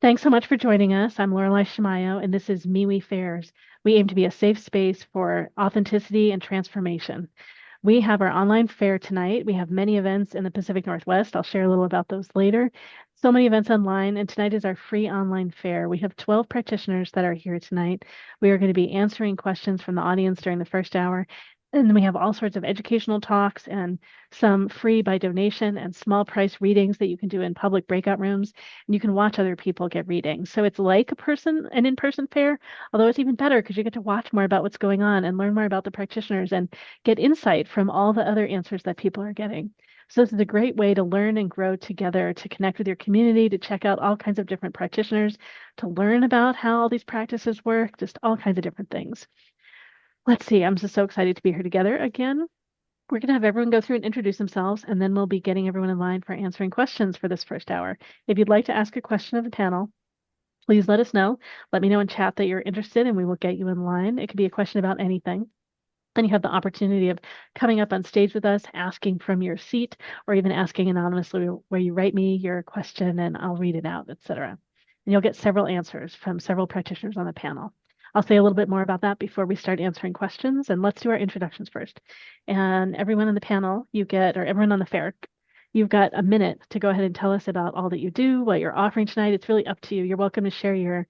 Thanks so much for joining us. I'm Lorelei Shamayo, and this is MeWe Fairs. We aim to be a safe space for authenticity and transformation. We have our online fair tonight. We have many events in the Pacific Northwest. I'll share a little about those later. So many events online, and tonight is our free online fair. We have 12 practitioners that are here tonight. We are going to be answering questions from the audience during the first hour. And then we have all sorts of educational talks and some free by donation and small price readings that you can do in public breakout rooms. And you can watch other people get readings. So it's like an in-person fair, although it's even better because you get to watch more about what's going on and learn more about the practitioners and get insight from all the other answers that people are getting. So this is a great way to learn and grow together, to connect with your community, to check out all kinds of different practitioners, to learn about how all these practices work, just all kinds of different things. Let's see, I'm just so excited to be here together again. We're going to have everyone go through and introduce themselves, and then we'll be getting everyone in line for answering questions for this first hour. If you'd like to ask a question of the panel, please let us know. Let me know in chat that you're interested, and we will get you in line. It could be a question about anything. Then you have the opportunity of coming up on stage with us, asking from your seat, or even asking anonymously where you write me your question and I'll read it out, etc. And you'll get several answers from several practitioners on the panel. I'll say a little bit more about that before we start answering questions. And let's do our introductions first. And everyone on the panel, or everyone on the fair, you've got a minute to go ahead and tell us about all that you do, what you're offering tonight. It's really up to you. You're welcome to share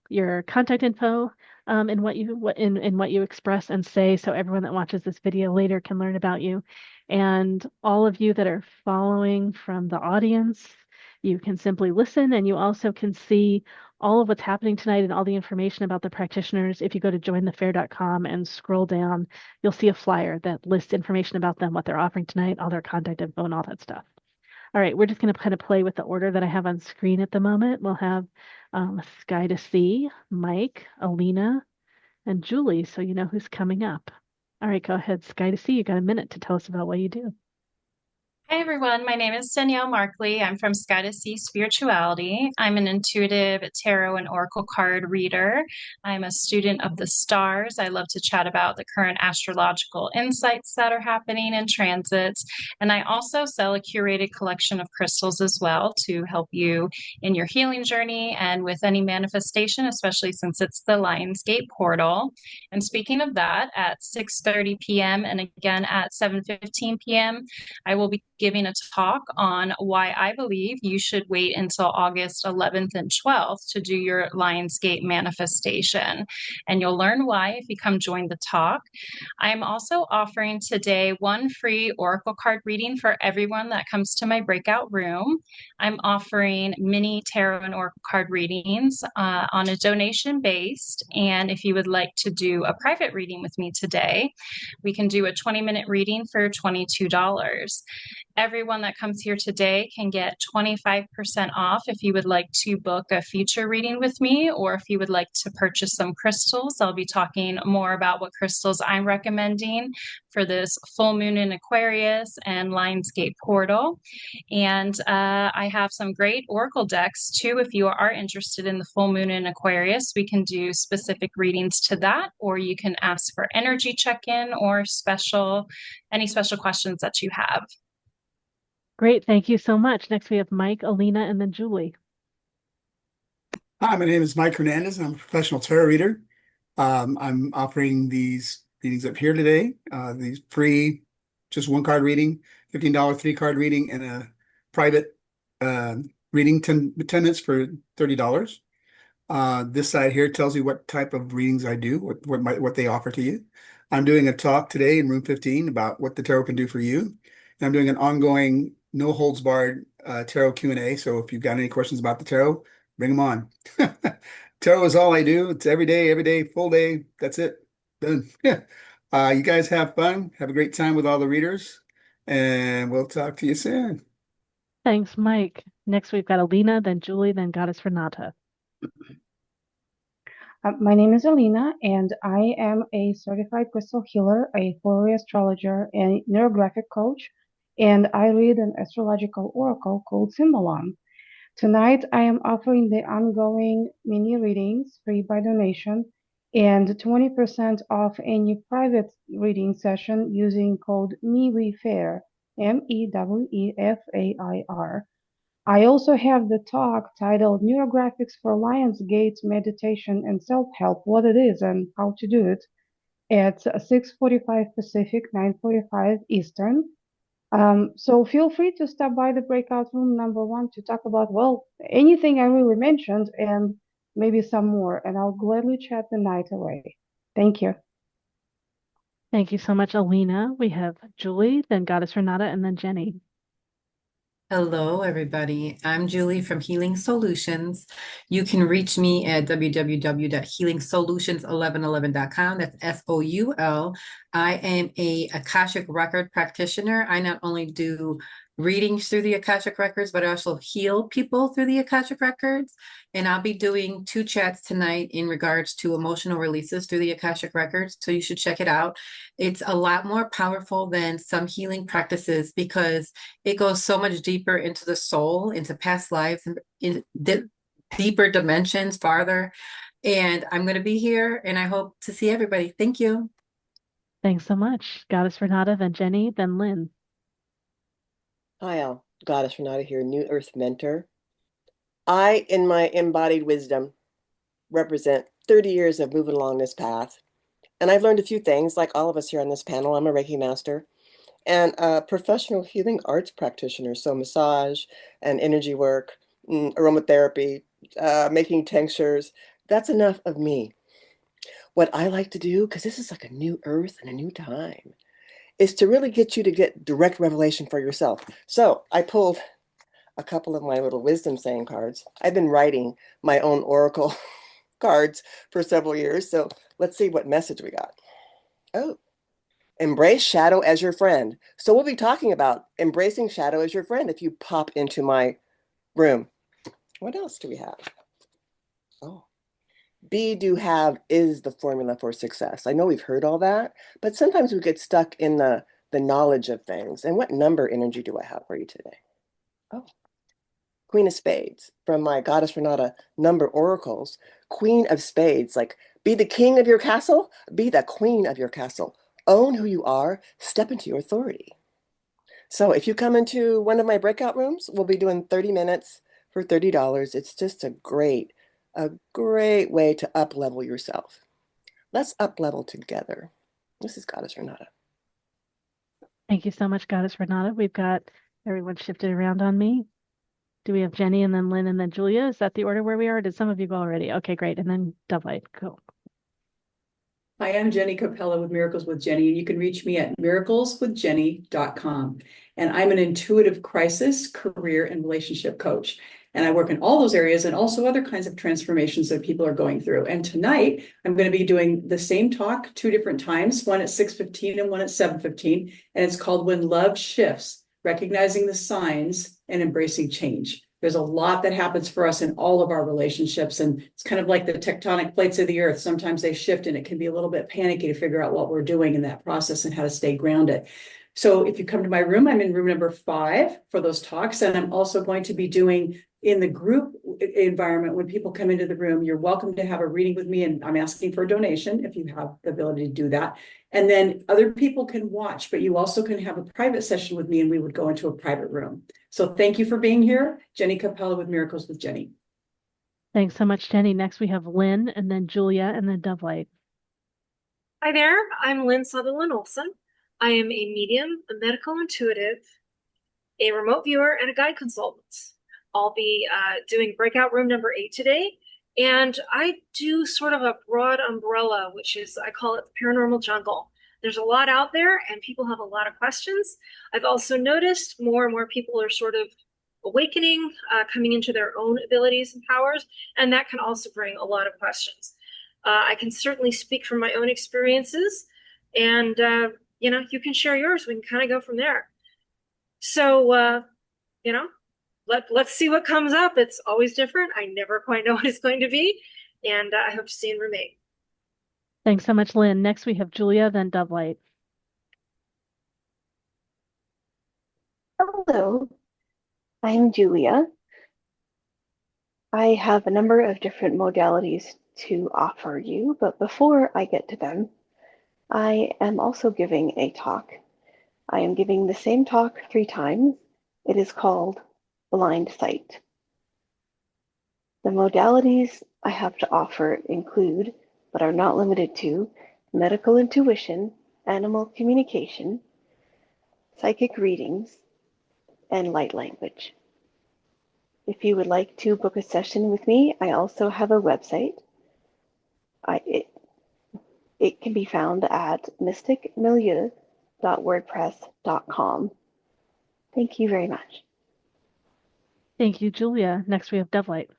your contact info in what you express and say, so everyone that watches this video later can learn about you. And all of you that are following from the audience, you can simply listen, and you also can see all of what's happening tonight and all the information about the practitioners. If you go to jointhefair.com and scroll down, you'll see a flyer that lists information about them, what they're offering tonight, all their contact info, and all that stuff. All right, we're just going to kind of play with the order that I have on screen at the moment. We'll have Sky to See, Mike, Alina, and Julie, so you know who's coming up. All right, go ahead, Sky to See. You got a minute to tell us about what you do. Hi everyone, my name is Danielle Markley. I'm from Sky to Sea Spirituality. I'm an intuitive tarot and oracle card reader. I'm a student of the stars. I love to chat about the current astrological insights that are happening in transits. And I also sell a curated collection of crystals as well to help you in your healing journey and with any manifestation, especially since it's the Lionsgate portal. And speaking of that, at 6:30 p.m. and again at 7:15 p.m., I will be giving a talk on why I believe you should wait until August 11th and 12th to do your Lionsgate manifestation. And you'll learn why if you come join the talk. I'm also offering today one free oracle card reading for everyone that comes to my breakout room. I'm offering mini tarot and oracle card readings on a donation based. And if you would like to do a private reading with me today, we can do a 20-minute reading for $22. Everyone that comes here today can get 25% off if you would like to book a future reading with me, or if you would like to purchase some crystals. I'll be talking more about what crystals I'm recommending for this full moon in Aquarius and Lionsgate portal. And I have some great oracle decks too. If you are interested in the full moon in Aquarius, we can do specific readings to that, or you can ask for energy check-in or any special questions that you have. Great, thank you so much. Next, we have Mike, Alina, and then Julie. Hi, my name is Mike Hernandez, and I'm a professional tarot reader. I'm offering these readings up here today. These free, just one card reading, $15 three-card reading, and a private reading, 10 minutes for $30. This side here tells you what type of readings I do, what they offer to you. I'm doing a talk today in room 15 about what the tarot can do for you. And I'm doing an ongoing, no holds barred tarot Q&A. So if you've got any questions about the tarot, bring them on. Tarot is all I do. It's every day, full day. That's it. Done. You guys have fun. Have a great time with all the readers, and we'll talk to you soon. Thanks, Mike. Next, we've got Alina, then Julie, then Goddess Renata. My name is Alina, and I am a certified crystal healer, a Fourier astrologer, and neurographic coach, and I read an astrological oracle called Symbolon. Tonight, I am offering the ongoing mini readings free by donation and 20% off any private reading session using code MeWeFair, MEWEFAIR. I also have the talk titled Neurographics for Lionsgate Meditation and Self-Help, what it is and how to do it at 6:45 Pacific, 9:45 Eastern. So feel free to stop by the breakout room number 1 to talk about, well, anything I really mentioned and maybe some more, and I'll gladly chat the night away. Thank you. Thank you so much, Alina. We have Julie, then Goddess Renata, and then Jenny. Hello, everybody. I'm Julie from Healing Solutions. You can reach me at www.healingsolutions1111.com. That's SOUL. I am a Akashic Record practitioner. I not only do readings through the Akashic Records, but I also heal people through the Akashic Records. And I'll be doing 2 chats tonight in regards to emotional releases through the Akashic Records. So you should check it out. It's a lot more powerful than some healing practices because it goes so much deeper into the soul, into past lives, and in deeper dimensions, farther. And I'm going to be here, and I hope to see everybody. Thank you. Thanks so much. Goddess Renata, then Jenny, then Lynn. Hi, all. Goddess Renata here, New Earth Mentor. I, in my embodied wisdom, represent 30 years of moving along this path. And I've learned a few things, like all of us here on this panel. I'm a Reiki master and a professional healing arts practitioner. So massage and energy work, aromatherapy, making tinctures. That's enough of me. What I like to do, because this is like a new earth and a new time, is to really get you to get direct revelation for yourself. So I pulled a couple of my little wisdom saying cards. I've been writing my own oracle cards for several years. So let's see what message we got. Oh, embrace shadow as your friend. So we'll be talking about embracing shadow as your friend if you pop into my room. What else do we have? Oh, be, do, have is the formula for success. I know we've heard all that, but sometimes we get stuck in the knowledge of things. And what number energy do I have for you today? Oh, Queen of Spades from my Goddess Renata number oracles. Queen of Spades, like be the king of your castle, be the queen of your castle. Own who you are, step into your authority. So if you come into one of my breakout rooms, we'll be doing 30 minutes for $30. It's just a great way to up level yourself. Let's up level together. This is Goddess Renata. Thank you so much, Goddess Renata. We've got everyone shifted around on me. Do we have Jenny and then Lynn and then Julia? Is that the order where we are? Did some of you go already? Okay, great. And then Dovelight. Cool. Hi, I'm Jenny Capella with Miracles with Jenny, and you can reach me at miracleswithjenny.com. And I'm an intuitive crisis, career, and relationship coach. And I work in all those areas and also other kinds of transformations that people are going through. And tonight, I'm going to be doing the same talk 2 different times, one at 6:15 and one at 7:15. And it's called When Love Shifts, Recognizing the Signs and Embracing Change. There's a lot that happens for us in all of our relationships. And it's kind of like the tectonic plates of the earth. Sometimes they shift and it can be a little bit panicky to figure out what we're doing in that process and how to stay grounded. So if you come to my room, I'm in room number 5 for those talks. And I'm also going to be doing in the group environment, when people come into the room, you're welcome to have a reading with me. And I'm asking for a donation if you have the ability to do that. And then other people can watch, but you also can have a private session with me and we would go into a private room. So thank you for being here. Jenny Capella with Miracles with Jenny. Thanks so much, Jenny. Next we have Lynn and then Julia and then Dovelight. Hi there, I'm Lynn Sutherland Olson. I am a medium, a medical intuitive, a remote viewer, and a guide consultant. I'll be doing breakout room number 8 today. And I do sort of a broad umbrella, which is, I call it the paranormal jungle. There's a lot out there and people have a lot of questions. I've also noticed more and more people are sort of awakening, coming into their own abilities and powers. And that can also bring a lot of questions. I can certainly speak from my own experiences and, you can share yours. We can kind of go from there. So, let's see what comes up. It's always different. I never quite know what it's going to be. And I hope to see you in room 8. Thanks so much, Lynn. Next we have Julia, then Dovelight. Hello, I'm Julia. I have a number of different modalities to offer you, but before I get to them, I am also giving a talk. I am giving the same talk 3 times. It is called blind sight. The modalities I have to offer include, but are not limited to, medical intuition, animal communication, psychic readings, and light language. If you would like to book a session with me, I also have a website. It can be found at mysticmilieu.wordpress.com. Thank you very much. Thank you, Julia. Next, we have Devlight.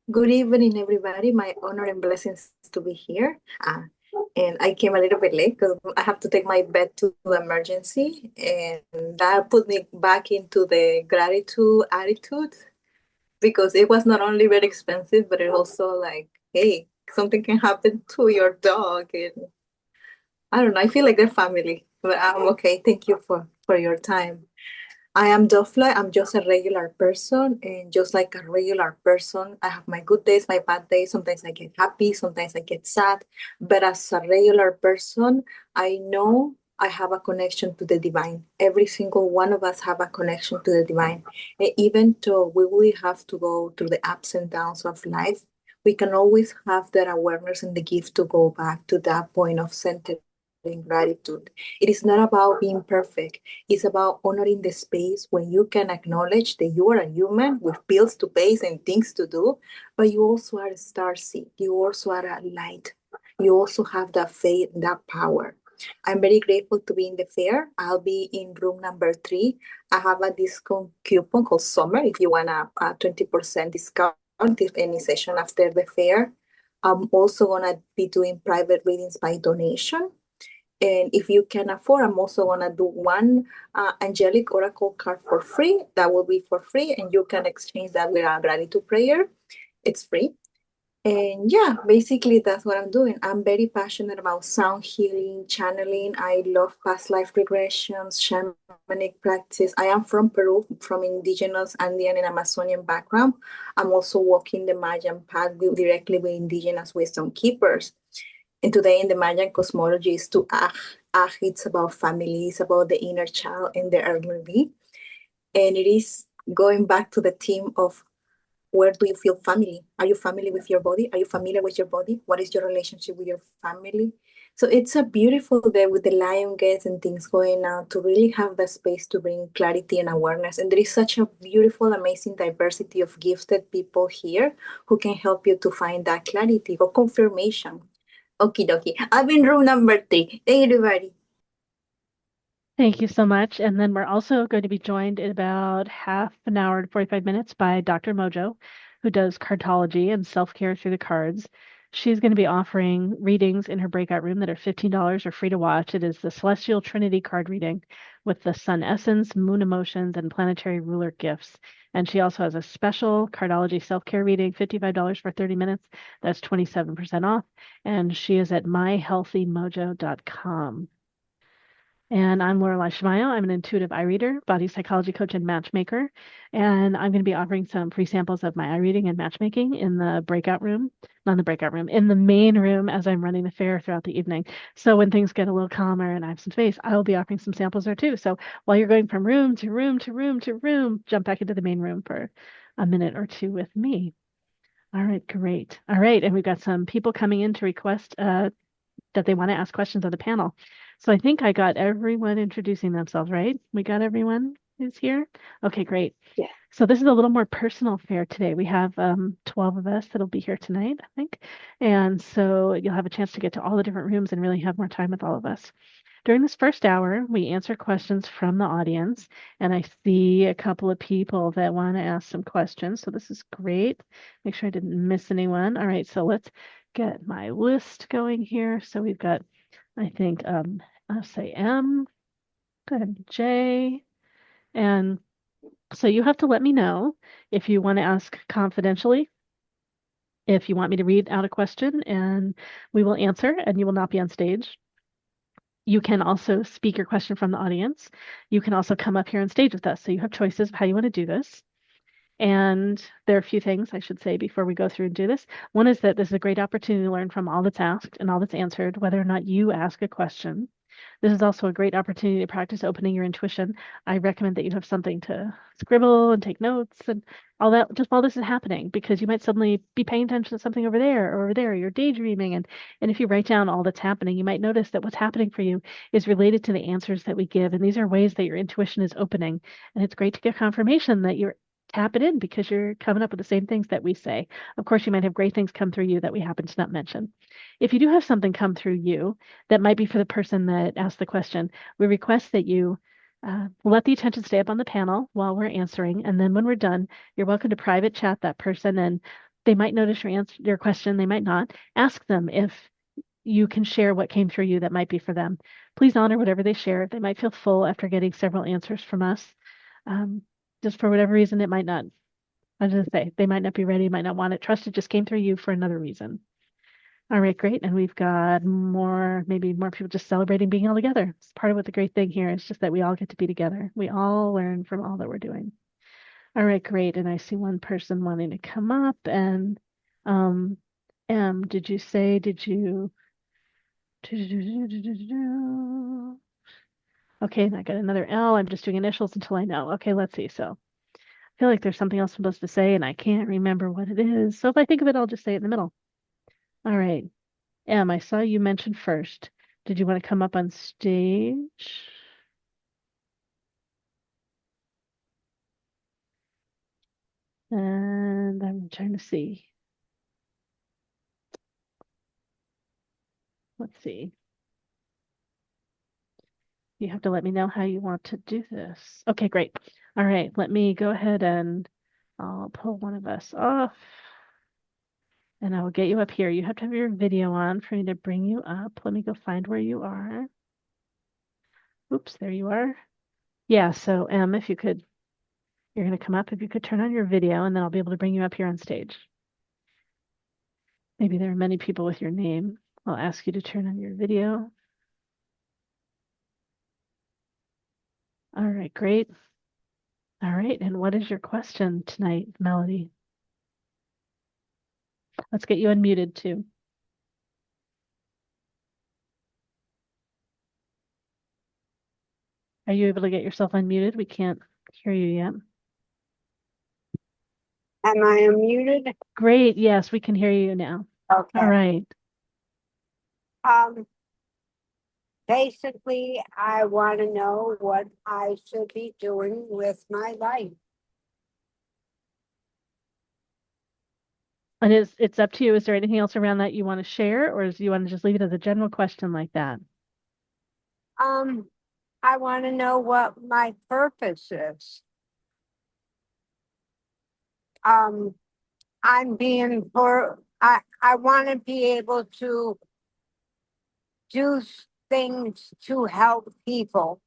Good evening, everybody. My honor and blessings to be here. And I came a little bit late because I have to take my vet to the emergency, and that put me back into the gratitude attitude because it was not only very expensive, but it also like, hey, something can happen to your dog, and I don't know. I feel like they're family, but I'm okay. Thank you for your time. I am Dofla. I'm just a regular person, and just like a regular person, I have my good days, my bad days. Sometimes I get happy, sometimes I get sad. But as a regular person, I know I have a connection to the divine. Every single one of us have a connection to the divine. And even though we will have to go through the ups and downs of life, we can always have that awareness and the gift to go back to that point of centering gratitude. It is not about being perfect. It's about honoring the space when you can acknowledge that you are a human with bills to pay and things to do, but you also are a starseed. You also are a light. You also have that faith, that power. I'm very grateful to be in the fair. I'll be in room number 3. I have a discount coupon called Summer if you want a 20% discount if any session after the fair. I'm also going to be doing private readings by donation. And if you can afford, I'm also going to do one angelic oracle card for free. That will be for free, and you can exchange that with a gratitude prayer. It's free. And yeah, basically that's what I'm doing. I'm very passionate about sound healing, channeling. I love past life regressions, shamanic practice. I am from Peru, from indigenous Andean and Amazonian background. I'm also walking the Mayan path directly with indigenous wisdom keepers. And today in the Mayan cosmology is to it's about family, it's about the inner child and the elderly. And it is going back to the theme of where do you feel family? Are you family with your body? Are you familiar with your body? What is your relationship with your family? So it's a beautiful day with the lion gates and things going on to really have the space to bring clarity and awareness. And there is such a beautiful, amazing diversity of gifted people here who can help you to find that clarity or confirmation. Okie dokie. I'm in room number 3. Hey, everybody. Thank you so much. And then we're also going to be joined in about half an hour to 45 minutes by Dr. Mojo, who does cartology and self-care through the cards. She's going to be offering readings in her breakout room that are $15 or free to watch. It is the Celestial Trinity card reading with the Sun Essence, Moon Emotions, and Planetary Ruler gifts. And she also has a special cardology self-care reading, $55 for 30 minutes. That's 27% off. And she is at myhealthymojo.com. And I'm Lorelei Shamayo. I'm an intuitive eye reader, body psychology coach, and matchmaker. And I'm going to be offering some free samples of my eye reading and matchmaking in the breakout room, not in the breakout room, in the main room as I'm running the fair throughout the evening. So when things get a little calmer and I have some space, I'll be offering some samples there too. So while you're going from room to room to room to room, jump back into the main room for a minute or two with me. All right, great. All right, and we've got some people coming in to request that they want to ask questions of the panel. So I think I got everyone introducing themselves, right? We got everyone who's here? Okay, great. Yeah. So this is a little more personal fair today. We have 12 of us that'll be here tonight, I think. And so you'll have a chance to get to all the different rooms and really have more time with all of us. During this first hour, we answer questions from the audience, and I see a couple of people that want to ask some questions. So this is great. Make sure I didn't miss anyone. All right, so let's get my list going here. So we've got, I think, I'll say M, go ahead, J, and so you have to let me know if you want to ask confidentially, if you want me to read out a question, and we will answer, and you will not be on stage. You can also speak your question from the audience. You can also come up here on stage with us. So you have choices of how you want to do this. And there are a few things I should say before we go through and do this. One is that this is a great opportunity to learn from all that's asked and all that's answered, whether or not you ask a question. This is also a great opportunity to practice opening your intuition. I recommend that you have something to scribble and take notes and all that just while this is happening, because you might suddenly be paying attention to something over there or over there. You're daydreaming. And if you write down all that's happening, you might notice that what's happening for you is related to the answers that we give. And these are ways that your intuition is opening. And it's great to get confirmation that you're tap it in because you're coming up with the same things that we say. Of course, you might have great things come through you that we happen to not mention. If you do have something come through you that might be for the person that asked the question, we request that you let the attention stay up on the panel while we're answering. And then when we're done, you're welcome to private chat that person, and they might notice your question, they might not. Ask them if you can share what came through you that might be for them. Please honor whatever they share. They might feel full after getting several answers from us. Just for whatever reason, it might not, I was going to say, they might not be ready, might not want it. Trust it just came through you for another reason. All right, great. And we've got maybe more people just celebrating being all together. It's part of what the great thing here is, just that we all get to be together. We all learn from all that we're doing. All right, great. And I see one person wanting to come up. And did you say, okay, and I got another L. I'm just doing initials until I know. Okay, let's see. So I feel like there's something else I'm supposed to say and I can't remember what it is. So if I think of it, I'll just say it in the middle. All right. M, I saw you mentioned first. Did you want to come up on stage? And I'm trying to see. Let's see. You have to let me know how you want to do this. Okay, great. All right, let me go ahead and I'll pull one of us off. And I will get you up here. You have to have your video on for me to bring you up. Let me go find where you are. Oops, there you are. Yeah, so M, if you could, you're going to come up. If you could turn on your video, and then I'll be able to bring you up here on stage. Maybe there are many people with your name. I'll ask you to turn on your video. All right, great. All right, and what is your question tonight, Melody? Let's get you unmuted too. Are you able to get yourself unmuted? We can't hear you yet. Am I unmuted? Great, yes, we can hear you now. Okay. All right. Basically, I want to know what I should be doing with my life. And it's up to you. Is there anything else around that you want to share, or do you want to just leave it as a general question like that? I want to know what my purpose is. I'm being I want to be able to do things to help people.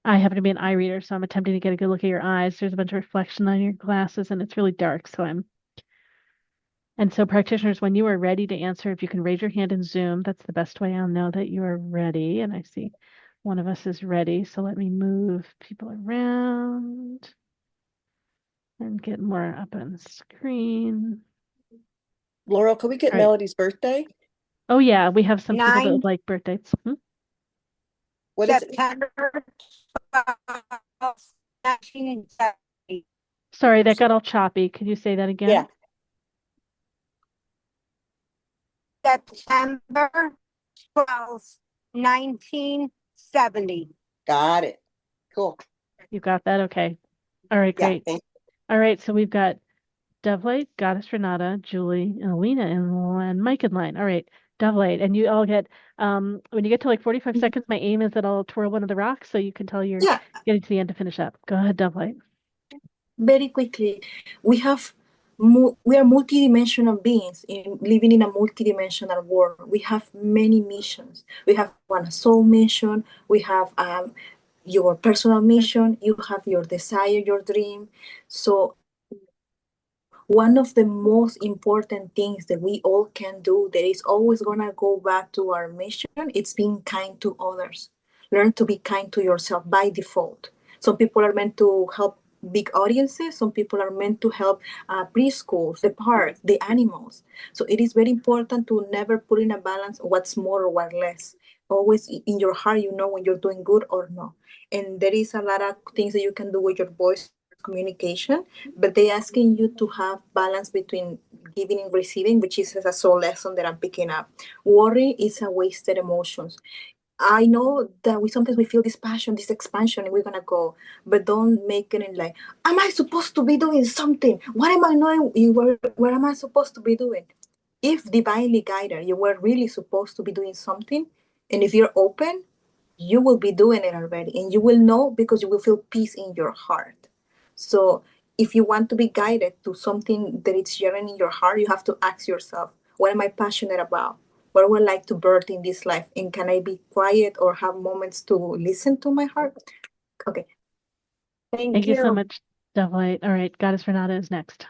I happen to be an eye reader, so I'm attempting to get a good look at your eyes. There's a bunch of reflection on your glasses, and it's really dark, and so practitioners, when you are ready to answer, if you can raise your hand in Zoom, that's the best way I'll know that you are ready. And I see one of us is ready. So let me move people around and get more up on screen. Laurel, can we get Melody's birthday? Oh yeah, we have some people that would like birth dates. What is it? September 12th, 1970. Sorry, that got all choppy. Could you say that again? Yeah. September 12th, 1970. Got it. Cool. You got that? Okay. All right, great. Yeah, all right, so we've got Dovelight, Goddess Renata, Julie, and Alina, and Mike in line. All right, Dovelight, and you all get, when you get to like 45 seconds, my aim is that I'll twirl one of the rocks so you can tell you're getting to the end to finish up. Go ahead, Dovelight. Very quickly, we are multidimensional beings living in a multidimensional world. We have many missions. We have one soul mission. We have your personal mission. You have your desire, your dream. So one of the most important things that we all can do that is always going to go back to our mission, it's being kind to others. Learn to be kind to yourself by default. Some people are meant to help big audiences. Some people are meant to help preschools, the parks, the animals. So it is very important to never put in a balance what's more or what less. Always in your heart, you know when you're doing good or no. And there is a lot of things that you can do with your voice communication, but they asking you to have balance between giving and receiving, which is a soul lesson that I'm picking up. Worry is a wasted emotions. I know that we feel this passion, this expansion, and we're gonna go, but don't make it like, am I supposed to be doing something? What am I doing? What am I supposed to be doing? If divinely guided, you were really supposed to be doing something, and if you're open, you will be doing it already, and you will know because you will feel peace in your heart. So if you want to be guided to something that is yearning in your heart, you have to ask yourself, what am I passionate about? What would I like to birth in this life? And can I be quiet or have moments to listen to my heart? Okay. Thank you so much, Devlite. All right, Goddess Renata is next.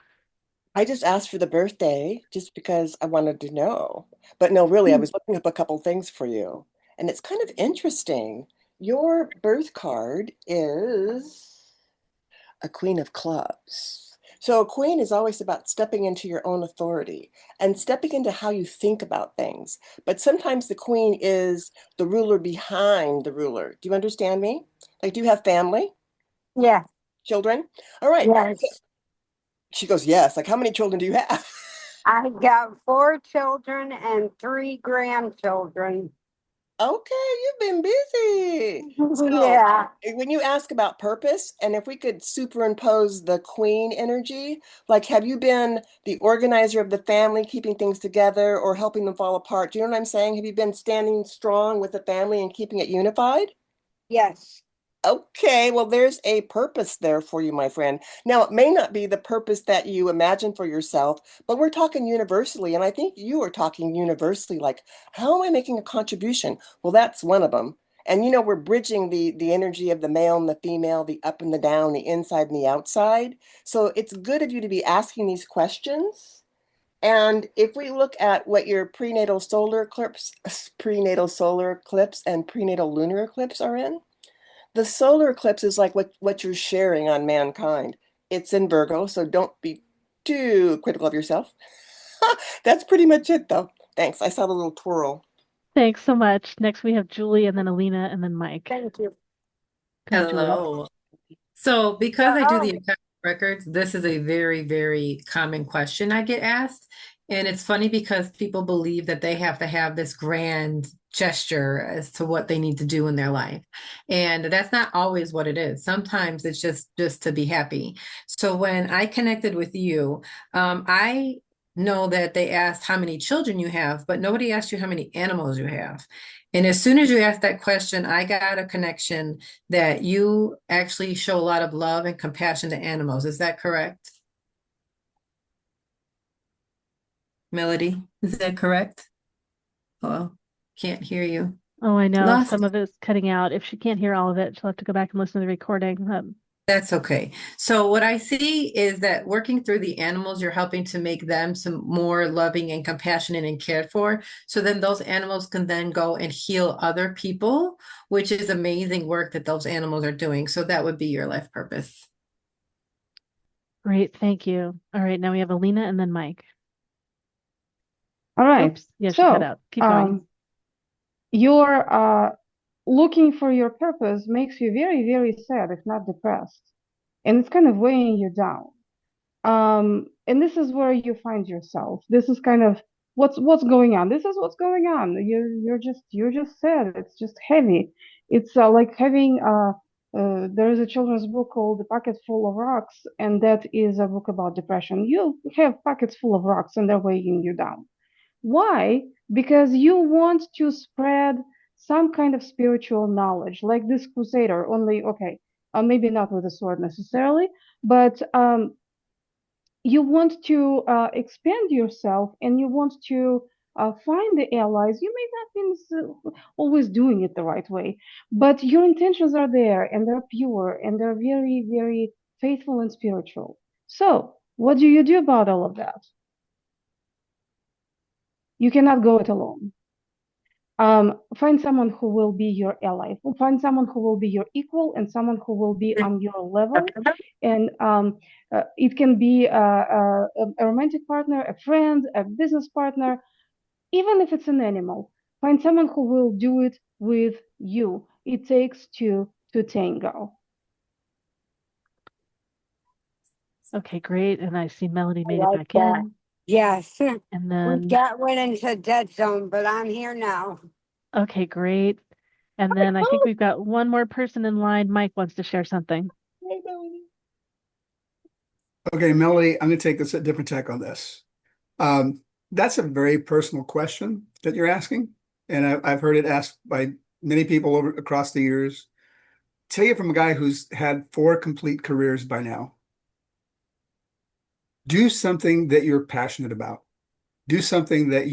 I just asked for the birthday just because I wanted to know. But no, really, I was looking up a couple things for you. And it's kind of interesting. Your birth card is a Queen of Clubs. So a queen is always about stepping into your own authority and stepping into how you think about things. But sometimes the queen is the ruler behind the ruler. Do you understand me? Like, do you have family? Yeah. Children? All right. Yes. She goes, yes. Like, how many children do you have? I got 4 children and 3 grandchildren. Okay, you've been busy. So Yeah. when you ask about purpose, and if we could superimpose the queen energy, like have you been the organizer of the family, keeping things together or helping them fall apart? Do you know what I'm saying? Have you been standing strong with the family and keeping it unified? Yes. Okay, well, there's a purpose there for you, my friend. Now, it may not be the purpose that you imagine for yourself, but we're talking universally. And I think you are talking universally, like, how am I making a contribution? Well, that's one of them. And we're bridging the energy of the male and the female, the up and the down, the inside and the outside. So it's good of you to be asking these questions. And if we look at what your prenatal solar eclipse and prenatal lunar eclipse are in, the solar eclipse is like what you're sharing on mankind. It's in Virgo, so don't be too critical of yourself. That's pretty much it, though. Thanks. I saw the little twirl. Thanks so much. Next, we have Julie, and then Alina, and then Mike. Thank you. Go ahead, Julie. Hello. So because I do the Akashic records, this is a very, very common question I get asked. And it's funny because people believe that they have to have this grand gesture as to what they need to do in their life. And that's not always what it is. Sometimes it's just to be happy. So when I connected with you, I know that they asked how many children you have, but nobody asked you how many animals you have. And as soon as you asked that question, I got a connection that you actually show a lot of love and compassion to animals. Is that correct? Melody, is that correct? Hello, can't hear you. Oh, I know. Lost. Some of it's cutting out. If she can't hear all of it, she'll have to go back and listen to the recording. That's okay. So what I see is that working through the animals, you're helping to make them some more loving and compassionate and cared for. So then those animals can then go and heal other people, which is amazing work that those animals are doing. So that would be your life purpose. Great. Thank you. All right. Now we have Alina and then Mike. All right. Oops. Yeah, she cut out. Keep going. Your looking for your purpose makes you very, very sad, if not depressed. And it's kind of weighing you down. And this is where you find yourself. This is kind of what's going on. This is what's going on. You're just sad. It's just heavy. It's like having there is a children's book called The Pocket Full of Rocks, and that is a book about depression. You have pockets full of rocks and they're weighing you down. Why? Because you want to spread some kind of spiritual knowledge, like this crusader, only, okay, maybe not with a sword necessarily, but you want to expand yourself and you want to find the allies. You may not be always doing it the right way, but your intentions are there and they're pure and they're very, very faithful and spiritual. So, what do you do about all of that? You cannot go it alone. Find someone who will be your ally. Find someone who will be your equal and someone who will be on your level. And it can be a romantic partner, a friend, a business partner, even if it's an animal. Find someone who will do it with you. It takes two to tango. Okay, great. And I see Melody made it like back that. in. Yes. And We then, went into dead zone, but I'm here now. okay, great. And then I think we've got one more person in line. Mike wants to share something. Okay, Melody, I'm going to take this a different tack on this. That's a very personal question that you're asking, and I've heard it asked by many people across the years. Tell you from a guy who's had 4 complete careers by now. Do something that you're passionate about. Do something that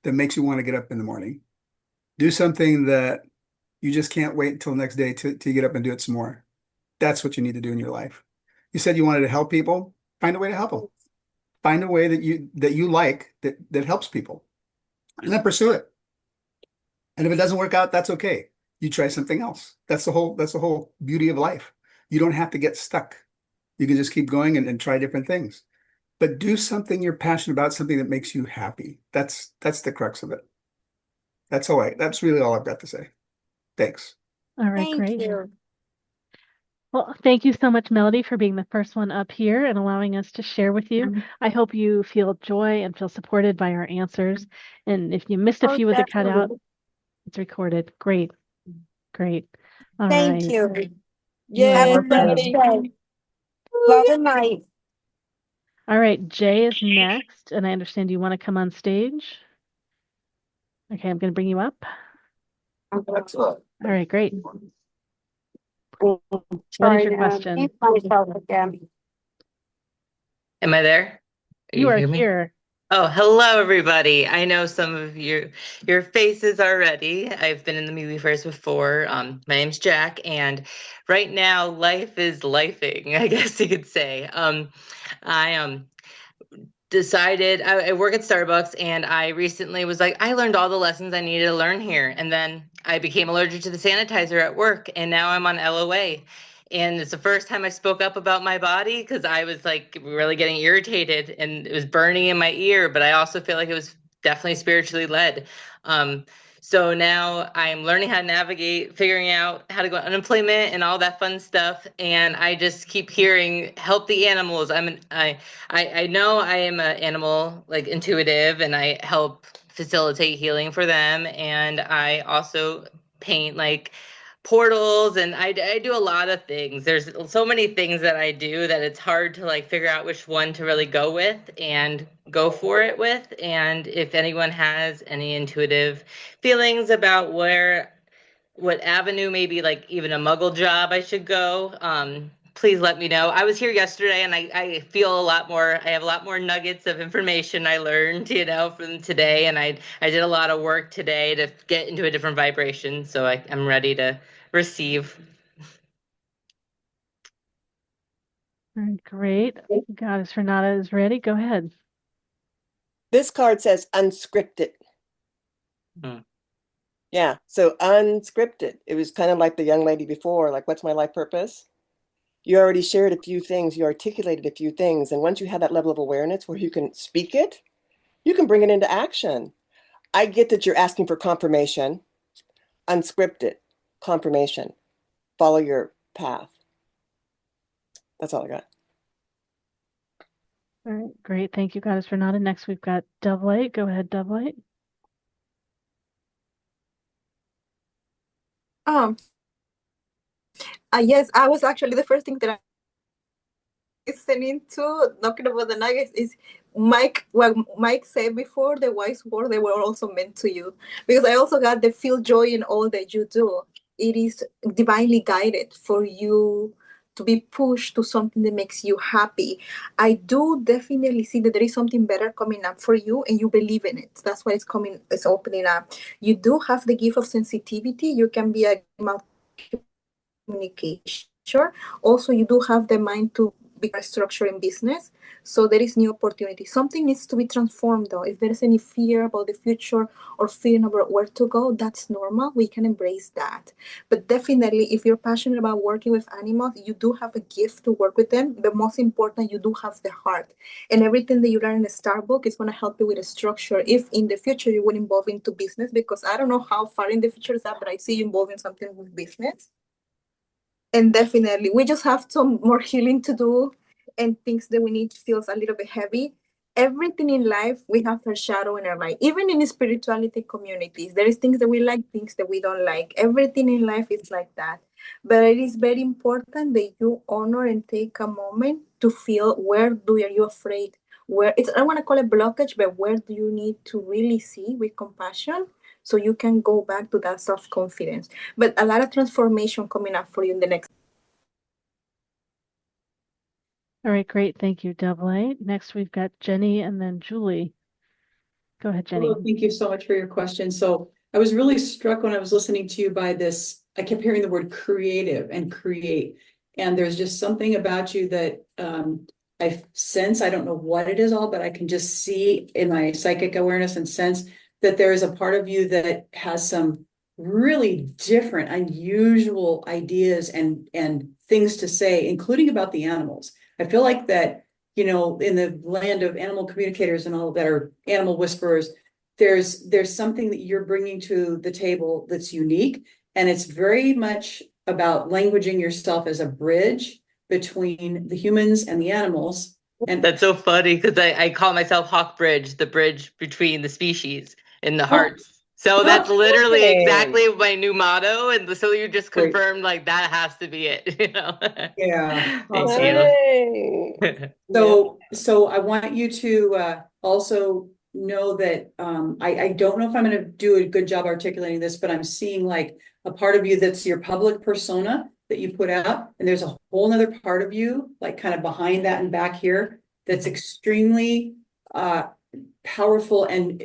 makes you want to get up in the morning. Do something that you just can't wait until the next day to get up and do it some more. That's what you need to do in your life. You said you wanted to help people. Find a way to help them. Find a way that you like that helps people, and then pursue it. And if it doesn't work out, that's okay. You try something else. That's the whole beauty of life. You don't have to get stuck. You can just keep going and try different things. But do something you're passionate about, something that makes you happy. That's the crux of it. That's really all I've got to say. Thanks. All right, Thank great. you. Well, thank you so much, Melody, for being the first one up here and allowing us to share with you. I hope you feel joy and feel supported by our answers. And if you missed a Oh, few with the cutout, definitely. it's recorded. Great. Great. All Thank right. you. You are Have Yay, a blessed welcome. day. Love and light. All right, Jay is next, and I understand you want to come on stage. Okay, I'm going to bring you up. All right, great. What is Trying your to question? mute myself again. Am I there? You are hear me? here. Oh, hello, everybody. I know some of your faces already. I've been in the MeWe before. My name's Jack, and right now life is lifing, I guess you could say. I decided I work at Starbucks, and I recently was like, I learned all the lessons I needed to learn here, and then I became allergic to the sanitizer at work, and now I'm on LOA. And it's the first time I spoke up about my body because I was like really getting irritated and it was burning in my ear, but I also feel like it was definitely spiritually led. So now I'm learning how to navigate, figuring out how to go on unemployment and all that fun stuff. And I just keep hearing, help the animals. I know I am an animal like intuitive, and I help facilitate healing for them. And I also paint like portals, and I do a lot of things. There's so many things that I do that it's hard to like figure out which one to really go with and go for it with. And if anyone has any intuitive feelings about what avenue, maybe like even a muggle job I should go, please let me know. I was here yesterday, and I feel a lot more, I have a lot more nuggets of information I learned, from today. And I did a lot of work today to get into a different vibration. So I'm ready to receive. All right, great. Goddess Renata is ready. Go ahead. This card says unscripted. Yeah, so unscripted. It was kind of like the young lady before, like, what's my life purpose? You already shared a few things, you articulated a few things, and once you have that level of awareness where you can speak it, you can bring it into action. I get that you're asking for confirmation. Unscripted, confirmation. Follow your path. That's all I got. All right, great. Thank you, Goddess Renata. Next, we've got Dovelight. Go ahead, Dovelight. Yes, I was actually the first thing that I listening to talking about the nuggets is Mike. What Mike said before, the wise words, they were also meant to you, because I also got the feel joy in all that you do. It is divinely guided for you to be pushed to something that makes you happy. I do definitely see that there is something better coming up for you, and you believe in it. That's why it's opening up. You do have the gift of sensitivity. You can be a communication. Also, you do have the mind to become structure in business. So there is new opportunity. Something needs to be transformed though. If there is any fear about the future or fear about where to go, that's normal. We can embrace that. But definitely, if you're passionate about working with animals, you do have a gift to work with them. But most important, you do have the heart. And everything that you learn in the Star book is going to help you with a structure if in the future you will involve into business, because I don't know how far in the future is that, but I see you involving something with business. And definitely, we just have some more healing to do, and things that we need feels a little bit heavy. Everything in life, we have our shadow in our light. Even in spirituality communities, there is things that we like, things that we don't like. Everything in life is like that. But it is very important that you honor and take a moment to feel are you afraid? Where it's, I don't want to call it blockage, but where do you need to really see with compassion so you can go back to that self-confidence? But a lot of transformation coming up for you in the next. All right, great. Thank you, Double A. Next, we've got Jenny and then Julie. Go ahead, Jenny. Hello, thank you so much for your question. So I was really struck when I was listening to you by this. I kept hearing the word creative and create. And there's just something about you that I sense, I don't know what it is all, but I can just see in my psychic awareness and sense that there is a part of you that has some really different, unusual ideas and things to say, including about the animals. I feel like that, you know, in the land of animal communicators and all that are animal whisperers, there's something that you're bringing to the table that's unique. And it's very much about languaging yourself as a bridge between the humans and the animals. And that's so funny because I call myself Hawk Bridge, the bridge between the species in the hearts. So that's literally exactly my new motto. And so you just confirmed like that has to be it, you know? Yeah. Thank you. So I want you to also know that I don't know if I'm going to do a good job articulating this, but I'm seeing like a part of you that's your public persona that you put out. And there's a whole nother part of you, like kind of behind that and back here, that's extremely powerful and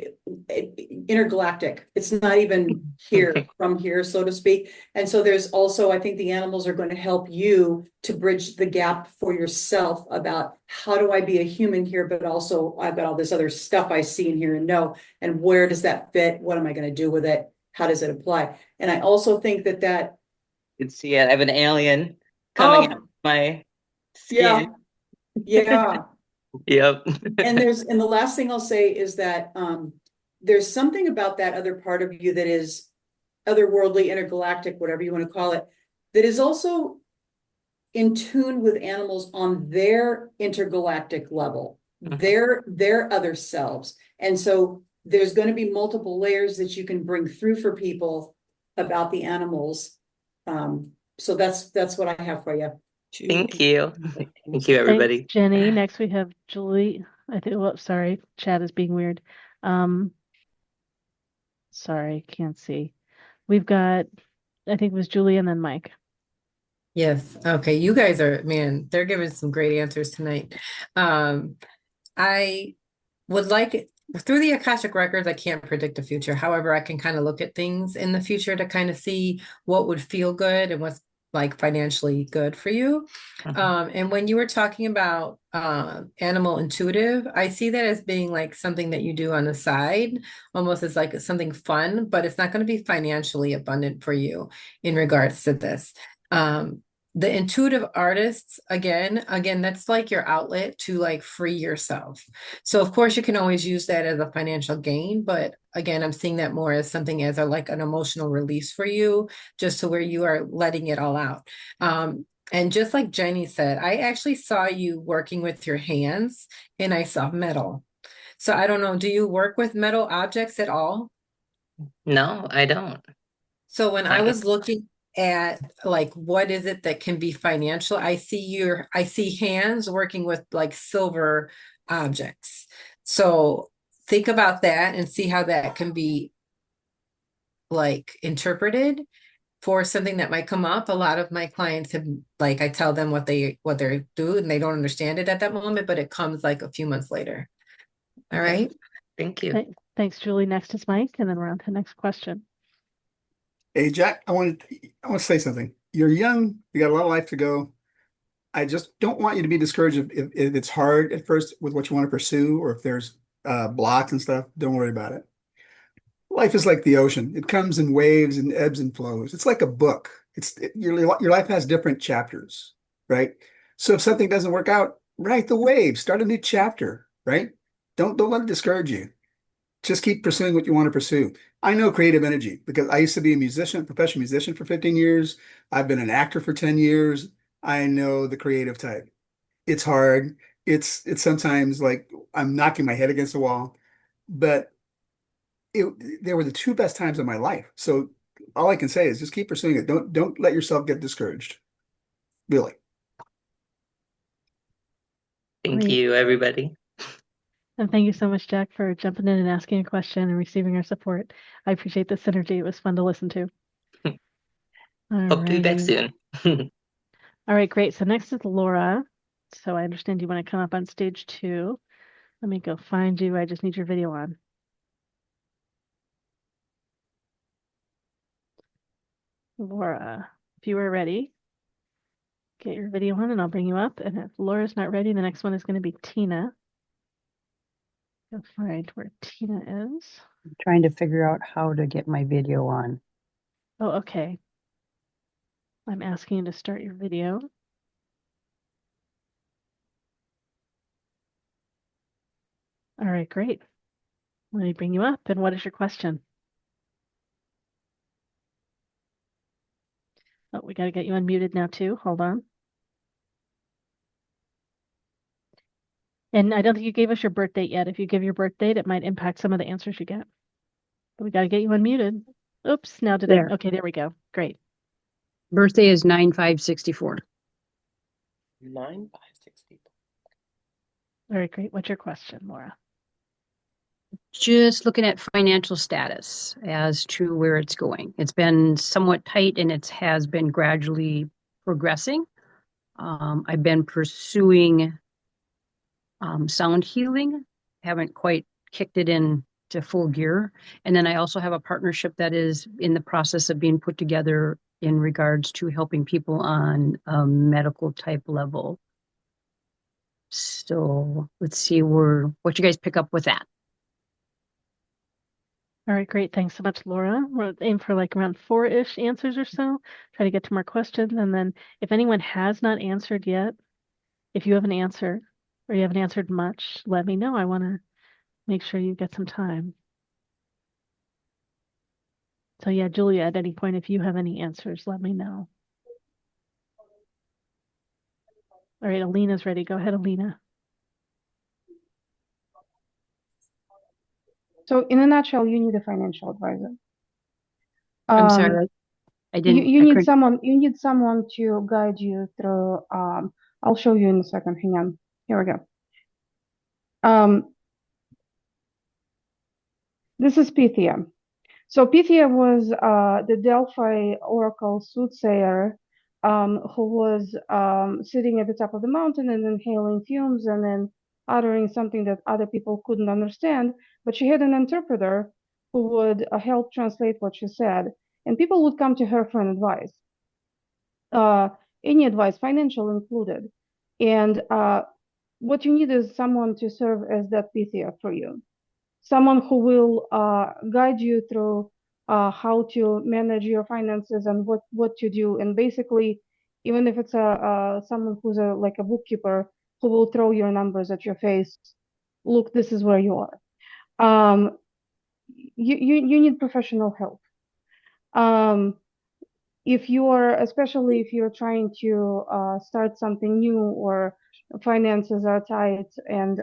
intergalactic. It's not even here from here, so to speak. And so there's also, I think the animals are going to help you to bridge the gap for yourself about how do I be a human here, but also I've got all this other stuff I see and hear and know, and where does that fit? What am I going to do with it? How does it apply? And I also think that you can see it. I have an alien coming out of my skin. Yeah. Yep. And the last thing I'll say is that there's something about that other part of you that is otherworldly, intergalactic, whatever you want to call it, that is also in tune with animals on their intergalactic level, their other selves. And so there's going to be multiple layers that you can bring through for people about the animals. So that's what I have for you. Thank you. Thank you, everybody. Thanks, Jenny. Next we have Julie. I think, well, sorry, chat is being weird. Sorry, can't see. We've got, I think it was Julie and then Mike. Yes. Okay. You guys are, man, they're giving some great answers tonight. I would like, through the Akashic records, I can't predict the future. However, I can kind of look at things in the future to kind of see what would feel good and what's like financially good for you. And when you were talking about animal intuitive, I see that as being like something that you do on the side, almost as like something fun, but it's not going to be financially abundant for you in regards to this. The intuitive artists, again, that's like your outlet to like free yourself. So of course you can always use that as a financial gain, but again, I'm seeing that more as something as like an emotional release for you, just to where you are letting it all out. And just like Jenny said, I actually saw you working with your hands and I saw metal. So I don't know, do you work with metal objects at all? No, I don't. So when I was looking at like what is it that can be financial, I see hands working with like silver objects. So think about that and see how that can be like interpreted for something that might come up. A lot of my clients have, like, I tell them what they're doing and they don't understand it at that moment, but it comes like a few months later. All right. Thank you. Thanks, Julie. Next is Mike, and then we're on to the next question. Hey, Jack, I want to say something. You're young, you got a lot of life to go. I just don't want you to be discouraged if it's hard at first with what you want to pursue, or if there's blocks and stuff. Don't worry about it. Life is like the ocean. It comes in waves and ebbs and flows. It's like a book. Your life has different chapters, right? So if something doesn't work out, write the wave, start a new chapter, right? Don't let it discourage you. Just keep pursuing what you want to pursue. I know creative energy because I used to be a musician, professional musician for 15 years. I've been an actor for 10 years. I know the creative type. It's hard. It's sometimes like I'm knocking my head against the wall, but they were the two best times of my life. So all I can say is just keep pursuing it. Don't let yourself get discouraged. Really. Thank Great. you, everybody. And thank you so much, Jack, for jumping in and asking a question and receiving our support. I appreciate the synergy. It was fun to listen to. All Hope to be back righty. soon. All right, great. So next is Laura. So I understand you want to come up on stage too. Let me go find you. I just need your video on. Laura, if you are ready, get your video on and I'll bring you up. And if Laura's not ready, the next one is going to be Tina. Go find where Tina is. I'm trying to figure out how to get my video on. Oh, okay. I'm asking you to start your video. All right, great. Let me bring you up. And what is your question? Oh, we got to get you unmuted now too. Hold on. And I don't think you gave us your birth date yet. If you give your birth date, it might impact some of the answers you get. But we got to get you unmuted. Oops, now did it? There. Okay, there we go. Great. Birthday is 9/5/64. 9/5/64. All right, great. What's your question, Laura? Just looking at financial status as to where it's going. It's been somewhat tight and it has been gradually progressing. I've been pursuing sound healing, haven't quite kicked it into full gear. And then I also have a partnership that is in the process of being put together in regards to helping people on a medical type level. So let's see what you guys pick up with that. All right, great. Thanks so much, Laura. We'll aim for like around 4-ish answers or so. Try to get to more questions. And then if anyone has not answered yet, if you have an answer or you haven't answered much, let me know. I want to make sure you get some time. So yeah, Julia, at any point, if you have any answers, let me know. All right, Alina's ready. Go ahead, Alina. So in a nutshell, you need a financial advisor. I'm sorry, I didn't. You need someone to guide you through. I'll show you in a second. Hang on. Here we go. This is Pythia. So Pythia was the Delphi Oracle soothsayer who was sitting at the top of the mountain and inhaling fumes and then uttering something that other people couldn't understand. But she had an interpreter who would help translate what she said. And people would come to her for an advice, any advice, financial included. And what you need is someone to serve as that Pythia for you. Someone who will guide you through how to manage your finances and what to do. And basically, even if it's someone who's like a bookkeeper who will throw your numbers at your face, look, this is where you are. You need professional help. Especially if you're trying to start something new or finances are tight and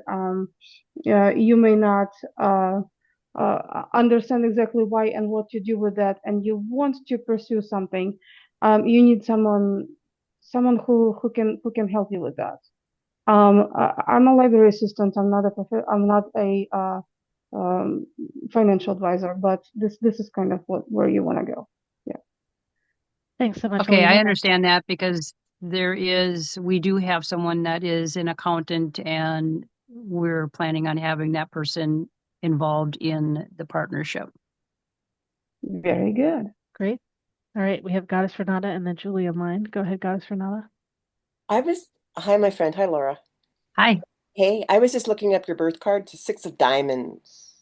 you may not understand exactly why and what to do with that, and you want to pursue something, you need someone who can help you with that. I'm a library assistant. I'm not a financial advisor, but this is kind of where you want to go. Yeah. Thanks so much, Okay, Alina. I understand that because we do have someone that is an accountant and we're planning on having that person involved in the partnership. Very good. Great. All right, we have Goddess Renata and then Julie online. Go ahead, Goddess Renata. I was Hi, my friend. Hi, Laura. Hi. Hey, I was just looking up your birth card. It's a 6 of diamonds.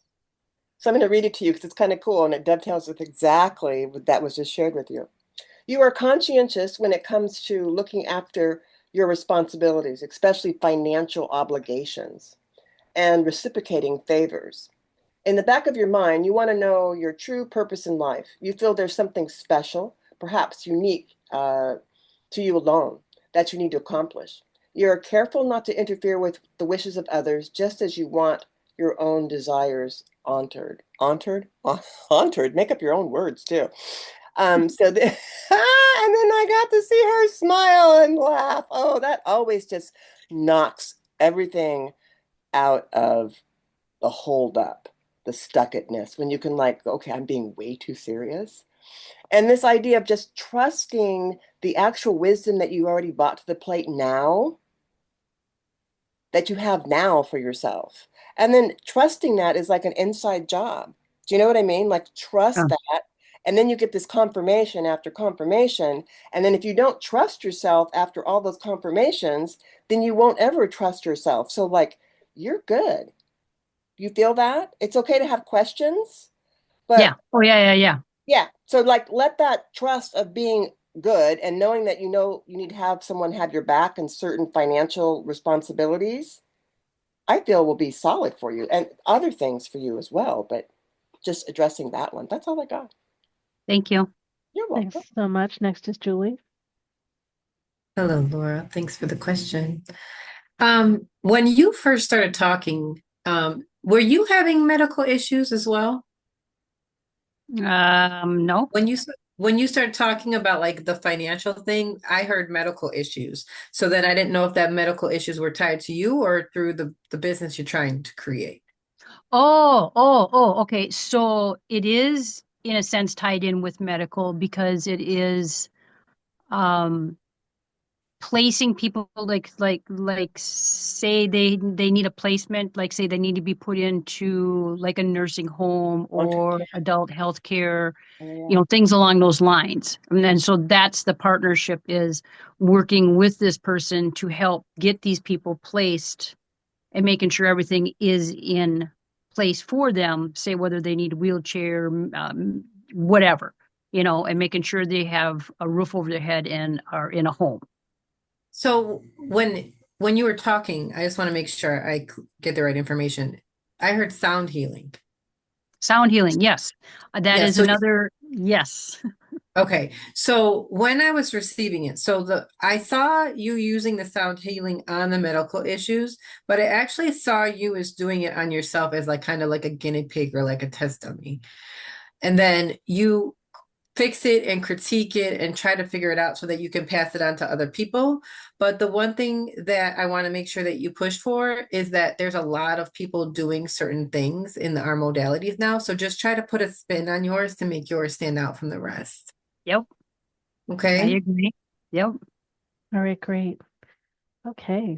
So I'm going to read it to you because it's kind of cool and it dovetails with exactly what that was just shared with you. You are conscientious when it comes to looking after your responsibilities, especially financial obligations and reciprocating favors. In the back of your mind, you want to know your true purpose in life. You feel there's something special, perhaps unique to you alone, that you need to accomplish. You're careful not to interfere with the wishes of others, just as you want your own desires honored. Honored? Honored. Make up your own words too. So the, and then I got to see her smile and laugh. Oh, that always just knocks everything out of the hold up, the stuckedness, when you can like, okay, I'm being way too serious. And this idea of just trusting the actual wisdom that you already brought to the plate now, that you have now for yourself. And then trusting that is like an inside job. Do you know what I mean? Like trust that. And then you get this confirmation after confirmation. And then if you don't trust yourself after all those confirmations, then you won't ever trust yourself. So like you're good. You feel that? It's okay to have questions, Yeah. but Oh, yeah. yeah. So like let that trust of being good and knowing that you know you need to have someone have your back and certain financial responsibilities, I feel will be solid for you and other things for you as well. But just addressing that one, that's all I got. Thank you. You're welcome. Thanks so much. Next is Julie. Hello, Laura. Thanks for the question. When you first started talking, were you having medical issues as well? No. When you started talking about like the financial thing, I heard medical issues. So then I didn't know if that medical issues were tied to you or through the business you're trying to create. Okay. So it is in a sense tied in with medical because it is um placing people like say they need a placement, like say they need to be put into like a nursing home Long-term or care. adult health care, Yeah. things along those lines. And then so that's the partnership, is working with this person to help get these people placed and making sure everything is in place for them, say whether they need a wheelchair, whatever, and making sure they have a roof over their head and are in a home. So when you were talking, I just want to make sure I get the right information. I heard sound healing. Sound healing, yes. That Yeah, is so another, yes. okay. So when I was receiving it, I saw you using the sound healing on the medical issues, but I actually saw you as doing it on yourself as like kind of like a guinea pig or like a test dummy. And then you fix it and critique it and try to figure it out so that you can pass it on to other people. But the one thing that I want to make sure that you push for is that there's a lot of people doing certain things in our modalities now. So just try to put a spin on yours to make yours stand out from the rest. Yep, I Okay. agree. Yep. All right, great. Okay.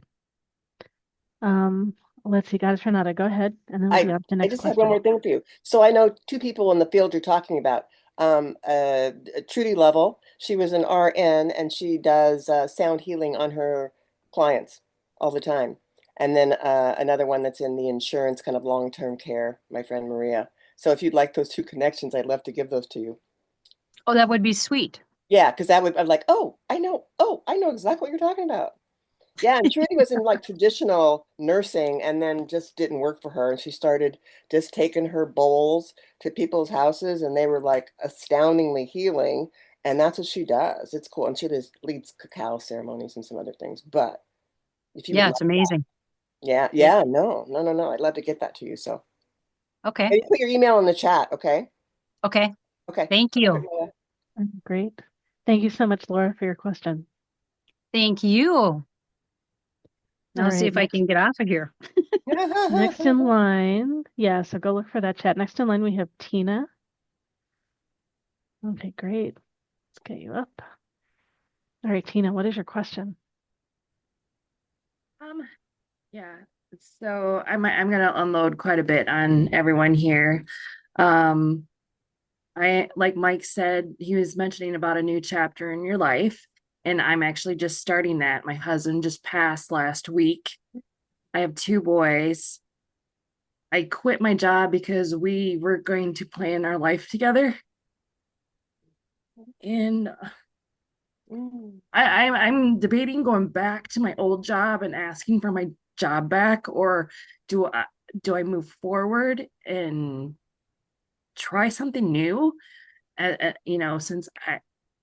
Um, let's see, Goddess Renata, go ahead, and then we'll be on to the I next just have one question. more thing for you. So I know two people in the field you're talking about. Trudy Lovell, she was an RN and she does sound healing on her clients all the time. And then another one that's in the insurance kind of long-term care, my friend Maria. So if you'd like those two connections, I'd love to give those to you. Oh, that would be sweet. Yeah, because that would, I'm like, oh, I know exactly what you're talking about. Yeah, and Trudy was in like traditional nursing and then just didn't work for her. And she started just taking her bowls to people's houses and they were like astoundingly healing. And that's what she does. It's cool. And she does leads cacao ceremonies and some other things. But if you would Yeah, like it's that, amazing. yeah, no. I'd love to get that to you. So Okay. maybe put your email in the chat, okay? Okay. Okay. Thank you. Great. Thank you so much, Laura, for your question. Thank you. Now All let's see right, if I can get off of here. next in line. Yeah, so go look for that chat. Next in line, we have Tina. Okay, great. Let's get you up. All right, Tina, what is your question? Yeah. So I'm gonna unload quite a bit on everyone here. I like Mike said, he was mentioning about a new chapter in your life. And I'm actually just starting that. My husband just passed last week. I have 2 boys. I quit my job because we were going to plan our life together. And I'm debating going back to my old job and asking for my job back, or do I move forward and try something new? Since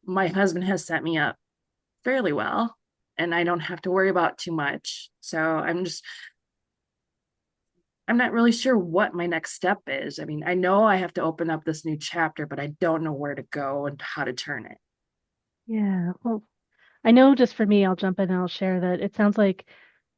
my husband has set me up fairly well, and I don't have to worry about too much. So I'm not really sure what my next step is. I mean, I know I have to open up this new chapter, but I don't know where to go and how to turn it. Yeah. Well, I know just for me, I'll jump in and I'll share that it sounds like,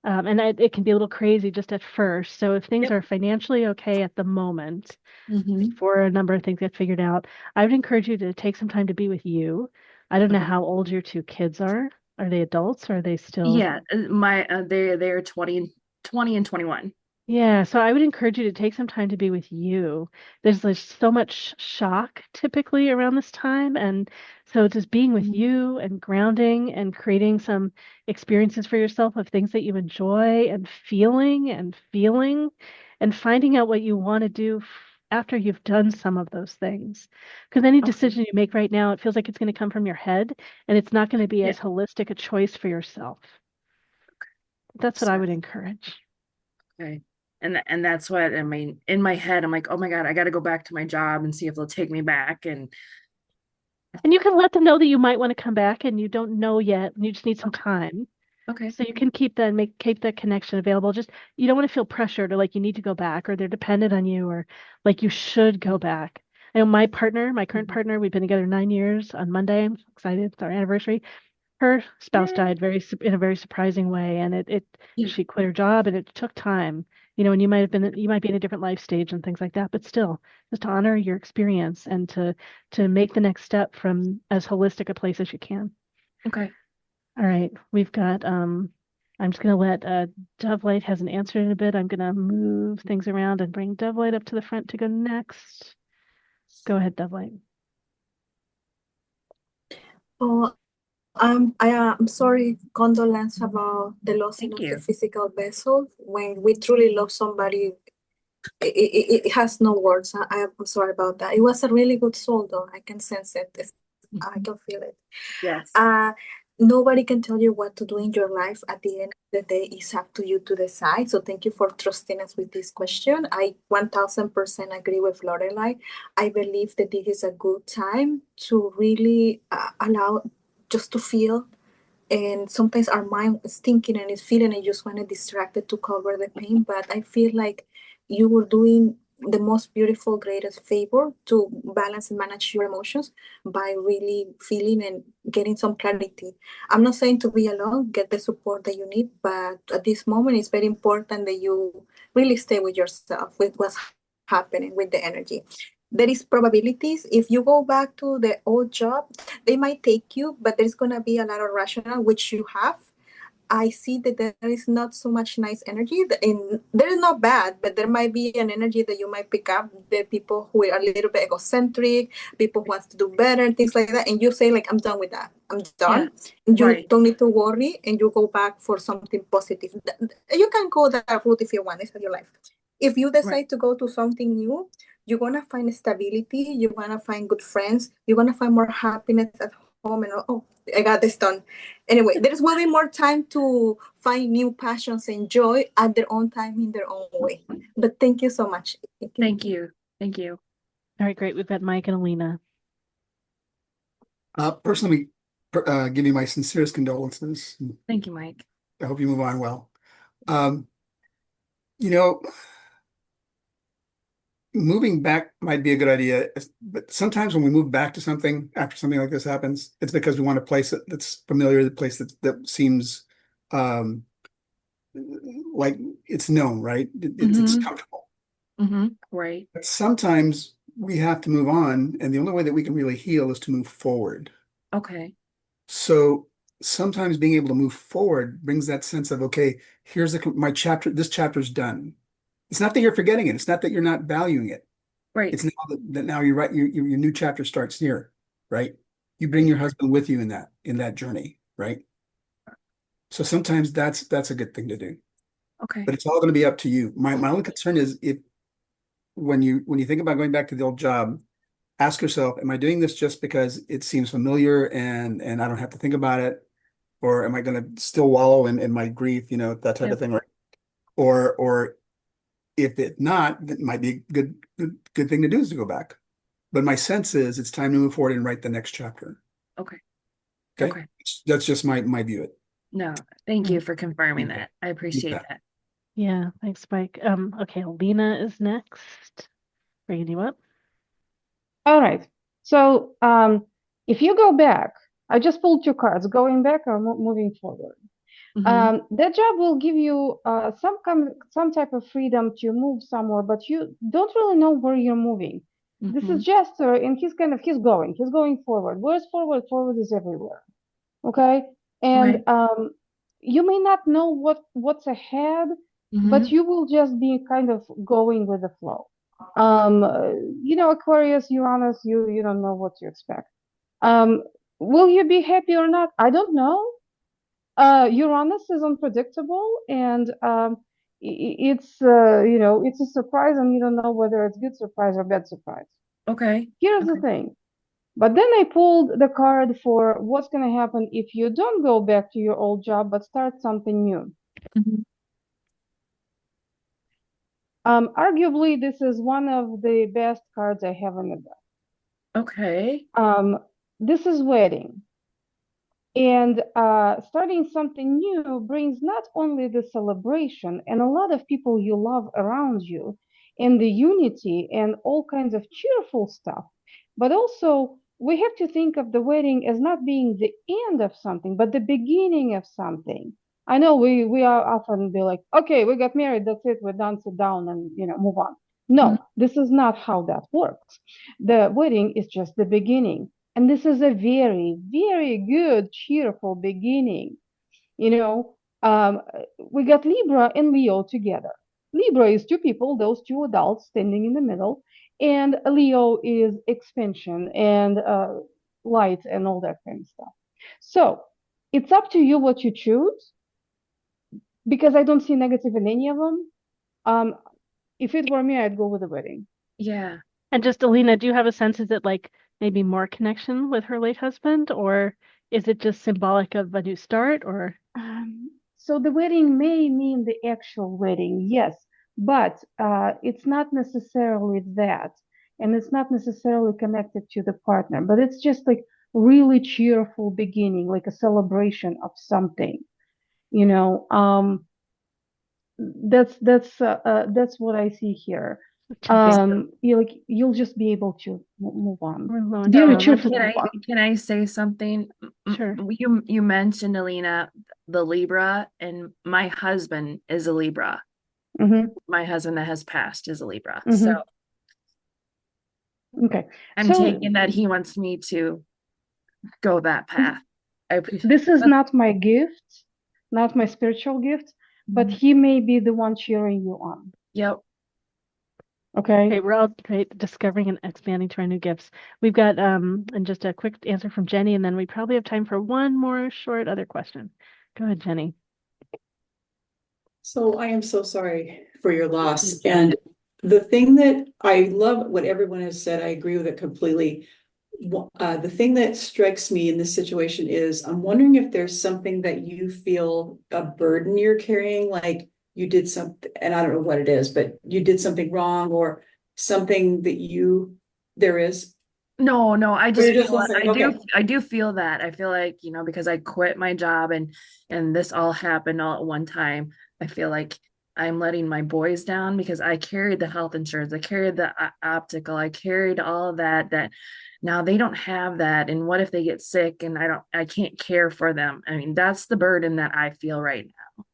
it can be a little crazy just at first. So if things Yep. are financially okay at the moment, Mm-hmm. before a number of things get figured out, I would encourage you to take some time to be with you. I don't know Okay. how old your 2 kids are. Are they adults or are they still? Yeah, they're 20 and 21. Yeah, so I would encourage you to take some time to be with you. There's like so much shock typically around this time. And so just being with you and grounding and creating some experiences for yourself of things that you enjoy and feeling and finding out what you want to do after you've done some of those things. Because any Okay. decision you make right now, it feels like it's going to come from your head and it's not going to be Yeah. as holistic a choice for yourself. That's what I would encourage. Okay. And that's what I mean. In my head, I'm like, oh my God, I got to go back to my job and see if they'll take me back. And you can let them know that you might want to come back and you don't know yet and you just need some time. okay. So you can keep that connection available. Just you don't want to feel pressured or like you need to go back or they're dependent on you or like you should go back. I know my current partner, we've been together 9 years. On Monday, I'm excited. It's our anniversary. Her spouse died in a very surprising way, and Yeah. she quit her job, and it took time. And you might be in a different life stage and things like that, but still, just to honor your experience and to make the next step from as holistic a place as you can. Okay. All right, we've got I'm just gonna let Dovelight hasn't answered in a bit. I'm gonna move things around and bring Dovelight up to the front to go next. Go ahead, Dovelight. Oh, I'm sorry, condolence about the losing Thank of you. the physical vessel. When we truly love somebody, it has no words. I'm sorry about that. It was a really good soul, though. I can sense it. I can feel it. Yes. Nobody can tell you what to do in your life. At the end of the day, it's up to you to decide. So thank you for trusting us with this question. I 1000% agree with Lorelai. I believe that this is a good time to really allow just to feel. And sometimes our mind is thinking and is feeling and you just want to distract it to cover the pain. But I feel like you were doing the most beautiful, greatest favor to balance and manage your emotions by really feeling and getting some clarity. I'm not saying to be alone, get the support that you need, but at this moment, it's very important that you really stay with yourself, with what's happening with the energy. There is probabilities. If you go back to the old job, they might take you, but there's going to be a lot of rationale, which you have. I see that there is not so much nice energy. There's not bad, but there might be an energy that you might pick up. The people who are a little bit egocentric, people who want to do better, things like that. And you say, like, I'm done with that. I'm done. And you right. don't need to worry, and you go back for something positive. You can go that route if you want. It's your life. If you decide to go to something new, you're going to find stability. You're going to find good friends. You're going to find more happiness at home. And oh, I got this done. Anyway, there's will be more time to find new passions and joy at their own time in their own way. But thank you so much. Thank you. Thank you. All right, great. We've got Mike and Alina. Personally, give you my sincerest condolences. Thank you, Mike. I hope you move on well. You know, moving back might be a good idea, but sometimes when we move back to something after something like this happens, it's because we want a place that's familiar, the place that seems like it's known, right? It's comfortable. Right. But sometimes we have to move on, and the only way that we can really heal is to move forward. Okay. So sometimes being able to move forward brings that sense of, okay, here's my chapter, this chapter's done. It's not that you're forgetting it. It's not that you're not valuing it. Right. It's now that now you're right. Your new chapter starts here, right? You bring your husband with you in that journey. right? So sometimes that's a good thing to do, Okay. but it's all going to be up to you. My only concern is if when you think about going back to the old job, ask yourself, am I doing this just because it seems familiar and I don't have to think about it? Or am I going to still wallow in my grief, that type Yep. of thing, right? Or if it not, it might be a good thing to do is to go back. But my sense is it's time to move forward and write the next chapter. Okay. Okay. Okay. That's just my view of it. No, thank you for confirming Okay. that. I appreciate that. Yeah, thanks, Mike. Okay, Lena is next. Bringing you up. All right. So if you go back, I just pulled two cards, going back or moving forward. That job will give you some type of freedom to move somewhere, but you don't really know where you're moving. This is Jester, and he's going forward. Where's forward? Forward is everywhere. Okay, and you may not know what's ahead, but you will just be kind of going with the flow. Aquarius, Uranus, you don't know what to expect. Will you be happy or not? I don't know. Uranus is unpredictable, and it's a surprise, and you don't know whether it's good surprise or bad surprise. Okay. Here's the thing. But then I pulled the card for what's going to happen if you don't go back to your old job, but start something new. Arguably, this is one of the best cards I have in the deck. Okay. This is wedding. And starting something new brings not only the celebration and a lot of people you love around you and the unity and all kinds of cheerful stuff, but also we have to think of the wedding as not being the end of something, but the beginning of something. I know we are often be like, okay, we got married, that's it, we're done, sit down and move on. No, this is not how that works. The wedding is just the beginning. And this is a very, very good, cheerful beginning. We got Libra and Leo together. Libra is two people, those two adults standing in the middle, and Leo is expansion and light and all that kind of stuff. So it's up to you what you choose, because I don't see negative in any of them. If it were me, I'd go with the wedding. Yeah. And just Alina, do you have a sense, is it like maybe more connection with her late husband, or is it just symbolic of a new start, or? So the wedding may mean the actual wedding, yes, but it's not necessarily that. And it's not necessarily connected to the partner, but it's just like really cheerful beginning, like a celebration of something, that's what I see here. You'll just be able to move on. Very cheerful. Can I say something? Sure. You mentioned, Alina, the Libra, and my husband is a Libra. My husband that has passed is a Libra. So okay, I'm taking that he wants me to go that path. I appreciate this is not my gift, not my spiritual gift, but he may be the one cheering you on. Yep. Okay. We're all discovering and expanding to our new gifts. We've got and just a quick answer from Jenny, and then we probably have time for one more short other question. Go ahead, Jenny. So I am so sorry for your loss. And the thing that I love what everyone has said, I agree with it completely. The thing that strikes me in this situation is I'm wondering if there's something that you feel a burden you're carrying, like you did something, and I don't know what it is, but you did something wrong or something that there is. No, I just okay. I do feel that. I feel like, because I quit my job and this all happened all at one time. I feel like I'm letting my boys down because I carried the health insurance, I carried the optical, I carried all of that now they don't have that. And what if they get sick and I can't care for them? I mean, that's the burden that I feel right now.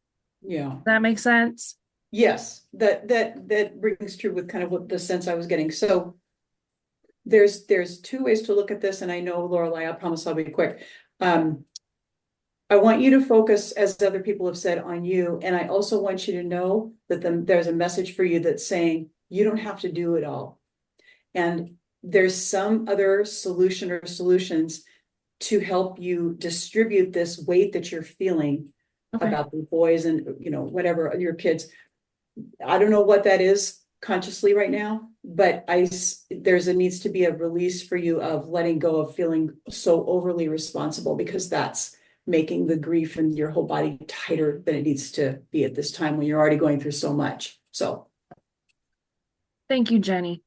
Yeah. Does that make sense? Yes, that rings true with kind of what the sense I was getting. So there's two ways to look at this, and I know, Lorelei, I promise I'll be quick. I want you to focus, as other people have said, on you, and I also want you to know that there's a message for you that's saying you don't have to do it all, and there's some other solution or solutions to help you distribute this weight that you're feeling about the boys and, whatever, your kids. I don't know what that is consciously right now, but needs to be a release for you of letting go of feeling so overly responsible, because that's making the grief in your whole body tighter than it needs to be at this time when you're already going through so much. So Thank you, Jenny.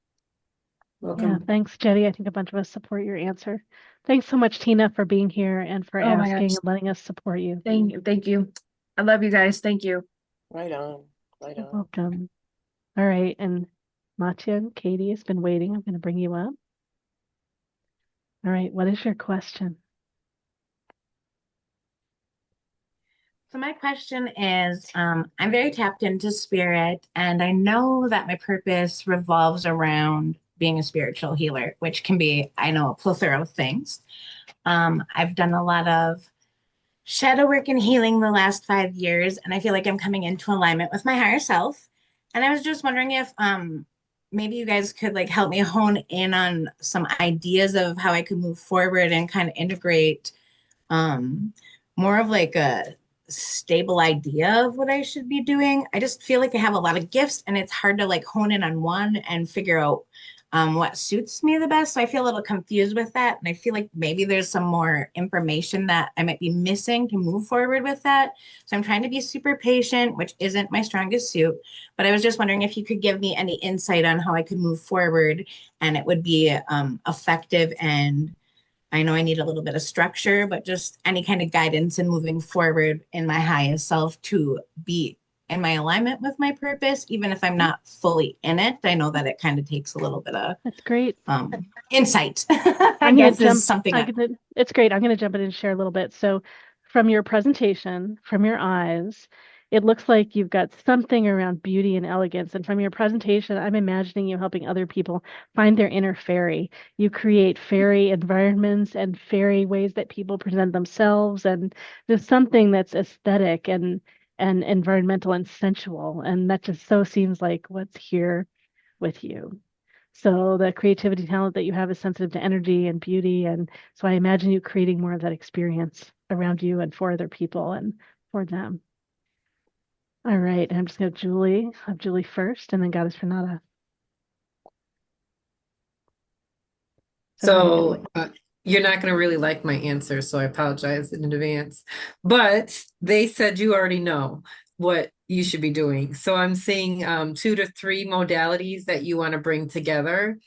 welcome. Yeah, thanks, Jenny. I think a bunch of us support your answer. Thanks so much, Tina, for being here and for Oh my asking gosh. and letting us support you. Thank you. I love you guys. Thank you. Right on. Right You're on. welcome. All right, and Matya and Katie has been waiting. I'm going to bring you up. All right, what is your question? So my question is, I'm very tapped into spirit, and I know that my purpose revolves around being a spiritual healer, which can be, I know, a plethora of things. I've done a lot of shadow work and healing the last 5 years, and I feel like I'm coming into alignment with my higher self. And I was just wondering if maybe you guys could like help me hone in on some ideas of how I could move forward and kind of integrate more of like a stable idea of what I should be doing. I just feel like I have a lot of gifts and it's hard to like hone in on one and figure out what suits me the best. So I feel a little confused with that. And I feel like maybe there's some more information that I might be missing to move forward with that. So I'm trying to be super patient, which isn't my strongest suit. But I was just wondering if you could give me any insight on how I could move forward and it would be effective. And I know I need a little bit of structure, but just any kind of guidance in moving forward in my highest self to be in my alignment with my purpose, even if I'm not fully in it. I know that it kind of takes a little bit of That's great. Insight. I'm going to jump. Something It's great. I'm going to jump in and share a little bit. So, from your presentation, from your eyes, it looks like you've got something around beauty and elegance. And from your presentation, I'm imagining you helping other people find their inner fairy. You create fairy environments and fairy ways that people present themselves, and there's something that's aesthetic and environmental and sensual. And that just so seems like what's here with you. So the creativity talent that you have is sensitive to energy and beauty. And so I imagine you creating more of that experience around you and for other people and for them. All right. I'm just going to have Julie first and then Goddess Renata. So you're not going to really like my answer, so I apologize in advance. But they said you already know what you should be doing. So I'm seeing 2 to 3 modalities that you want to bring together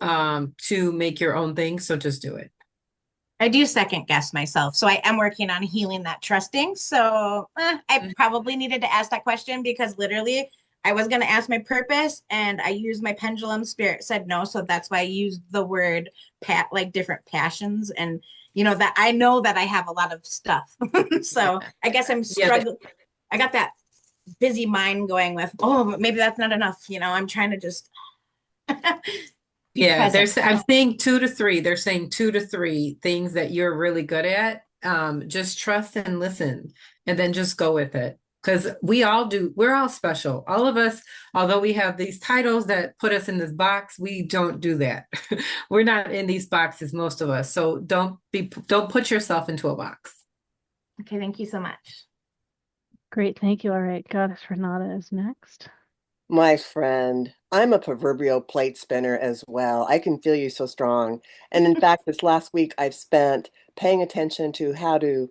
to make your own thing. So just do it. I do second guess myself. So I am working on healing that trusting. So I probably needed to ask that question because literally I was going to ask my purpose and I used my pendulum. Spirit said no. So that's why I used the word like different passions. And, that I know that I have a lot of stuff. So I guess I'm struggling. I got that busy mind going with, maybe that's not enough. I'm trying to just I'm saying 2 to 3. They're saying 2 to 3 things that you're really good at. Just trust and listen, and then just go with it. Because we're all special. All of us, although we have these titles that put us in this box, we don't do that. We're not in these boxes, most of us. So don't put yourself into a box. Okay, thank you so much. Great, thank you. All right, Goddess Renata is next. My friend, I'm a proverbial plate spinner as well. I can feel you so strong. And in fact, this last week I've spent paying attention to how to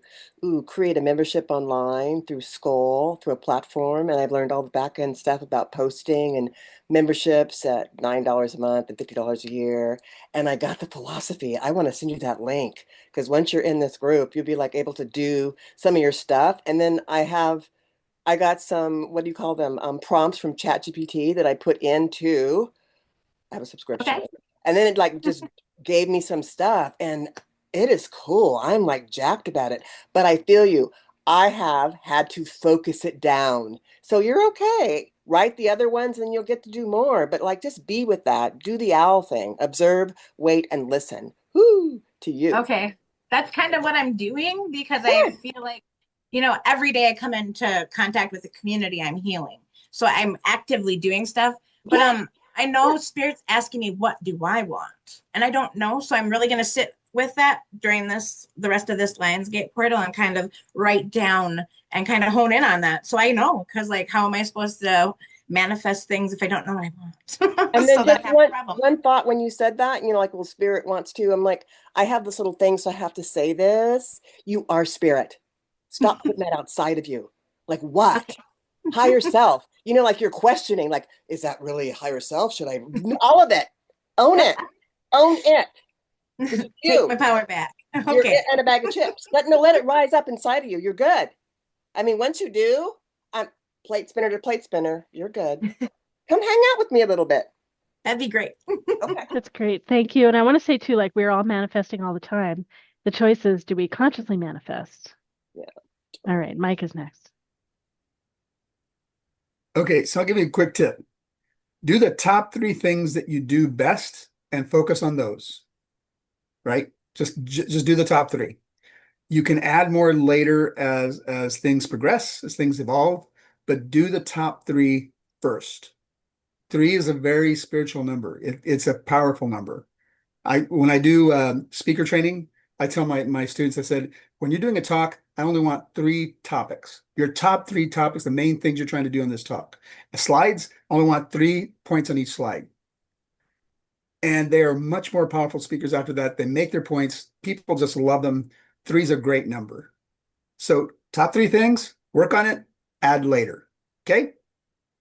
create a membership online through Skoll, through a platform. And I've learned all the back end stuff about posting and memberships at $9 a month and $50 a year. And I got the philosophy. I want to send you that link because once you're in this group, you'll be like able to do some of your stuff. And then I got some, what do you call them? Prompts from ChatGPT that I put into, I have a subscription. Okay. And then it like just gave me some stuff and it is cool. I'm like jacked about it, but I feel you. I have had to focus it down. So you're okay. Write the other ones and you'll get to do more, but like just be with that. Do the owl thing. Observe, wait, and listen. Whoo, to you. Okay. That's kind of what I'm doing because I feel like every day I come into contact with the community, I'm healing. So I'm actively doing stuff. But I know Spirit's asking me, what do I want? And I don't know. So I'm really going to sit with that during the rest of this Lionsgate portal and kind of write down and kind of hone in on that. So I know, because like, how am I supposed to manifest things if I don't know what I want? And then So just that half the problem. one thought when you said that, like, well, spirit wants to. I'm like, I have this little thing, so I have to say this. You are spirit. Stop putting that outside of you. Like what? Higher self. Like you're questioning, like, is that really higher self? Should I? All of it. Own it. Own it. This is you. Take my power back. You're Okay. it and a bag of chips. Let it rise up inside of you. You're good. I mean, once you do, I'm plate spinner to plate spinner. You're good. Come hang out with me a little bit. That'd be great. Okay. That's great. Thank you. And I want to say too, like we're all manifesting all the time. The choice is, do we consciously manifest? Yeah. All right, Mike is next. Okay, so I'll give you a quick tip. Do the top 3 things that you do best and focus on those, right? Just do the top 3. You can add more later as things progress, as things evolve, but do the top 3 first. 3 is a very spiritual number. It's a powerful number. When I do speaker training, I tell my students, I said, when you're doing a talk, I only want 3 topics. Your top 3 topics, the main things you're trying to do in this talk. The slides, I only want 3 points on each slide. And they are much more powerful speakers after that. They make their points. People just love them. 3 is a great number. So top 3 things, work on it, add later. Okay?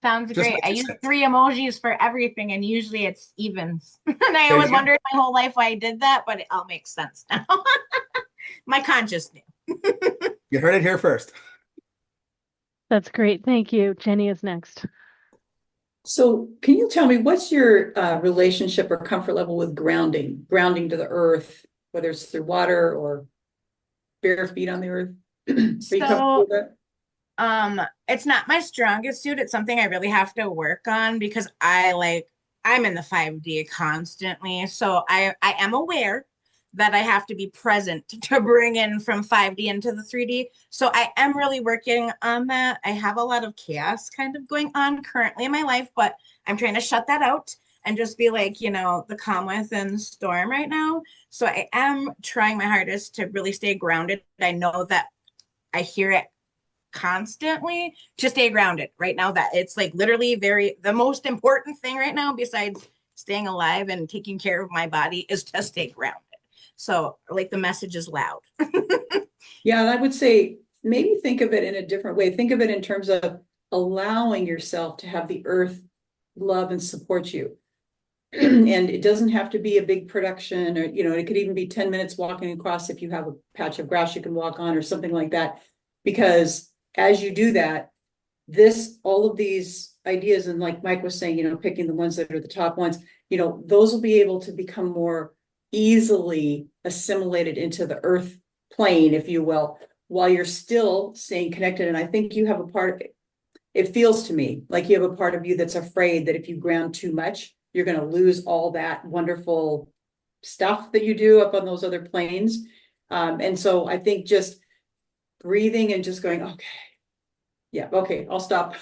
Sounds Just great. make I it use sense. 3 emojis for everything, and usually it's evens. And I There always you go. wondered my whole life why I did that, but it all makes sense now. My conscious knew. You heard it here first. That's great. Thank you. Jenny is next. So can you tell me what's your relationship or comfort level with grounding to the earth, whether it's through water or bare feet on the earth? Are you comfortable with that? It's not my strongest suit. It's something I really have to work on because I'm in the 5D constantly. So I am aware that I have to be present to bring in from 5D into the 3D. So I am really working on that. I have a lot of chaos kind of going on currently in my life, but I'm trying to shut that out and just be like, the calm within the storm right now. So I am trying my hardest to really stay grounded. I know that I hear it constantly to stay grounded right now, that it's like literally the most important thing right now besides staying alive and taking care of my body is to stay grounded. So like the message is loud. Yeah, and I would say maybe think of it in a different way. Think of it in terms of allowing yourself to have the earth love and support you. And it doesn't have to be a big production, or it could even be 10 minutes walking across if you have a patch of grass you can walk on or something like that. Because as you do that, all of these ideas, and like Mike was saying, picking the ones that are the top ones, those will be able to become more easily assimilated into the earth plane, if you will, while you're still staying connected. And I think you have a part, it feels to me like you have a part of you that's afraid that if you ground too much, you're going to lose all that wonderful stuff that you do up on those other planes. And so I think just breathing and just going, okay, yeah, okay, I'll stop.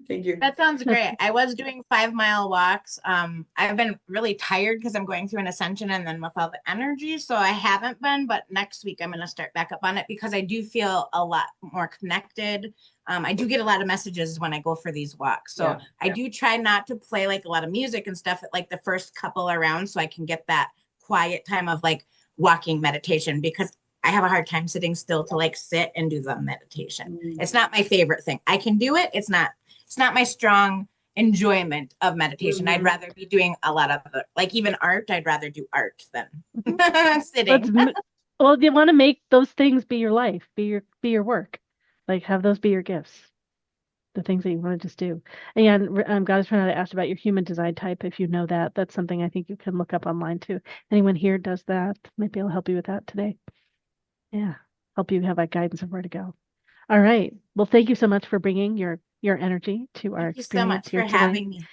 Thank you. That sounds great. I was doing 5-mile walks. I've been really tired because I'm going through an ascension and then with all the energy. So I haven't been, but next week I'm going to start back up on it because I do feel a lot more connected. I do get a lot of messages when I go for these walks. So Yeah. I do try not to play like a lot of music and stuff at like the first couple around so I can get that quiet time of like walking meditation, because I have a hard time sitting still to like sit and do the meditation. It's not my favorite thing. I can do it. It's not my strong enjoyment of meditation. I'd rather be doing a lot of like even art. I'd rather do art than sitting. Well, you want to make those things be your life, be your work, like have those be your gifts, the things that you want to just do. And Goddess Renata asked about your human design type. If you know that, that's something I think you can look up online too. Anyone here does that? Maybe I'll help you with that today. Yeah, help you have a guidance of where to go. All right. Well, thank you so much for bringing your energy to our Thank you so experience much here for today. having me.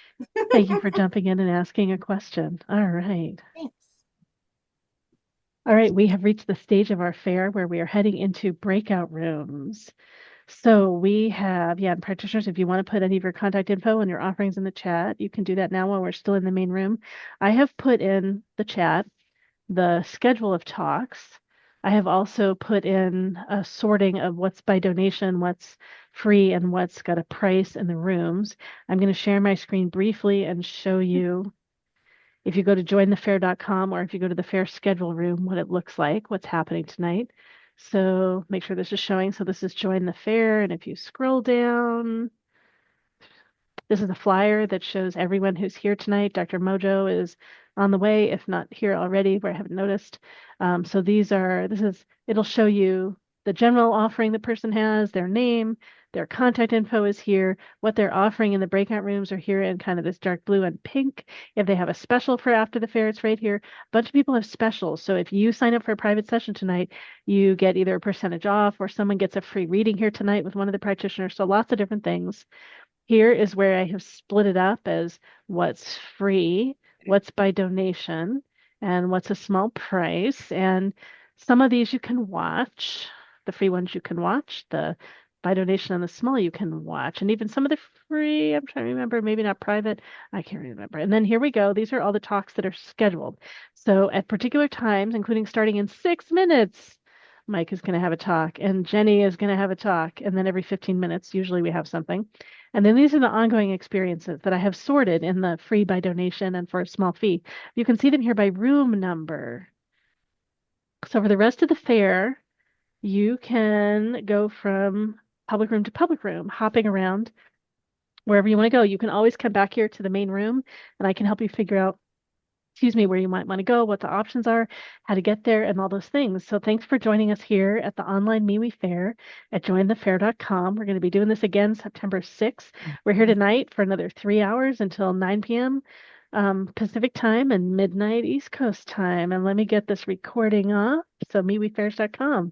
Thank you for jumping in and asking a question. All right. Thanks. All right, we have reached the stage of our fair where we are heading into breakout rooms. So we have, and practitioners, if you want to put any of your contact info and your offerings in the chat, you can do that now while we're still in the main room. I have put in the chat the schedule of talks. I have also put in a sorting of what's by donation, what's free, and what's got a price in the rooms. I'm going to share my screen briefly and show you, if you go to jointhefair.com or if you go to the fair schedule room, what it looks like, what's happening tonight. So make sure this is showing. So this is Join the Fair. And if you scroll down, this is a flyer that shows everyone who's here tonight. Dr. Mojo is on the way, if not here already, where I haven't noticed. So it'll show you the general offering the person has, their name, their contact info is here, what they're offering in the breakout rooms are here in kind of this dark blue and pink. If they have a special for after the fair, it's right here. A bunch of people have specials. So if you sign up for a private session tonight, you get either a percentage off or someone gets a free reading here tonight with one of the practitioners. So lots of different things. Here is where I have split it up as what's free, what's by donation, and what's a small price. And some of these you can watch. The free ones you can watch. The by donation and the small you can watch. And even some of the free, I'm trying to remember, maybe not private. I can't remember. And then here we go. These are all the talks that are scheduled. So at particular times, including starting in 6 minutes, Mike is going to have a talk and Jenny is going to have a talk. And then every 15 minutes, usually we have something. And then these are the ongoing experiences that I have sorted in the free by donation and for a small fee. You can see them here by room number. So for the rest of the fair, you can go from public room to public room, hopping around wherever you want to go. You can always come back here to the main room and I can help you figure out, where you might want to go, what the options are, how to get there, and all those things. So thanks for joining us here at the online MeWe Fair at jointhefair.com. We're going to be doing this again September 6th. We're here tonight for another 3 hours until 9 p.m. Pacific time and midnight East Coast time. And let me get this recording off. So MeWeFairs.com.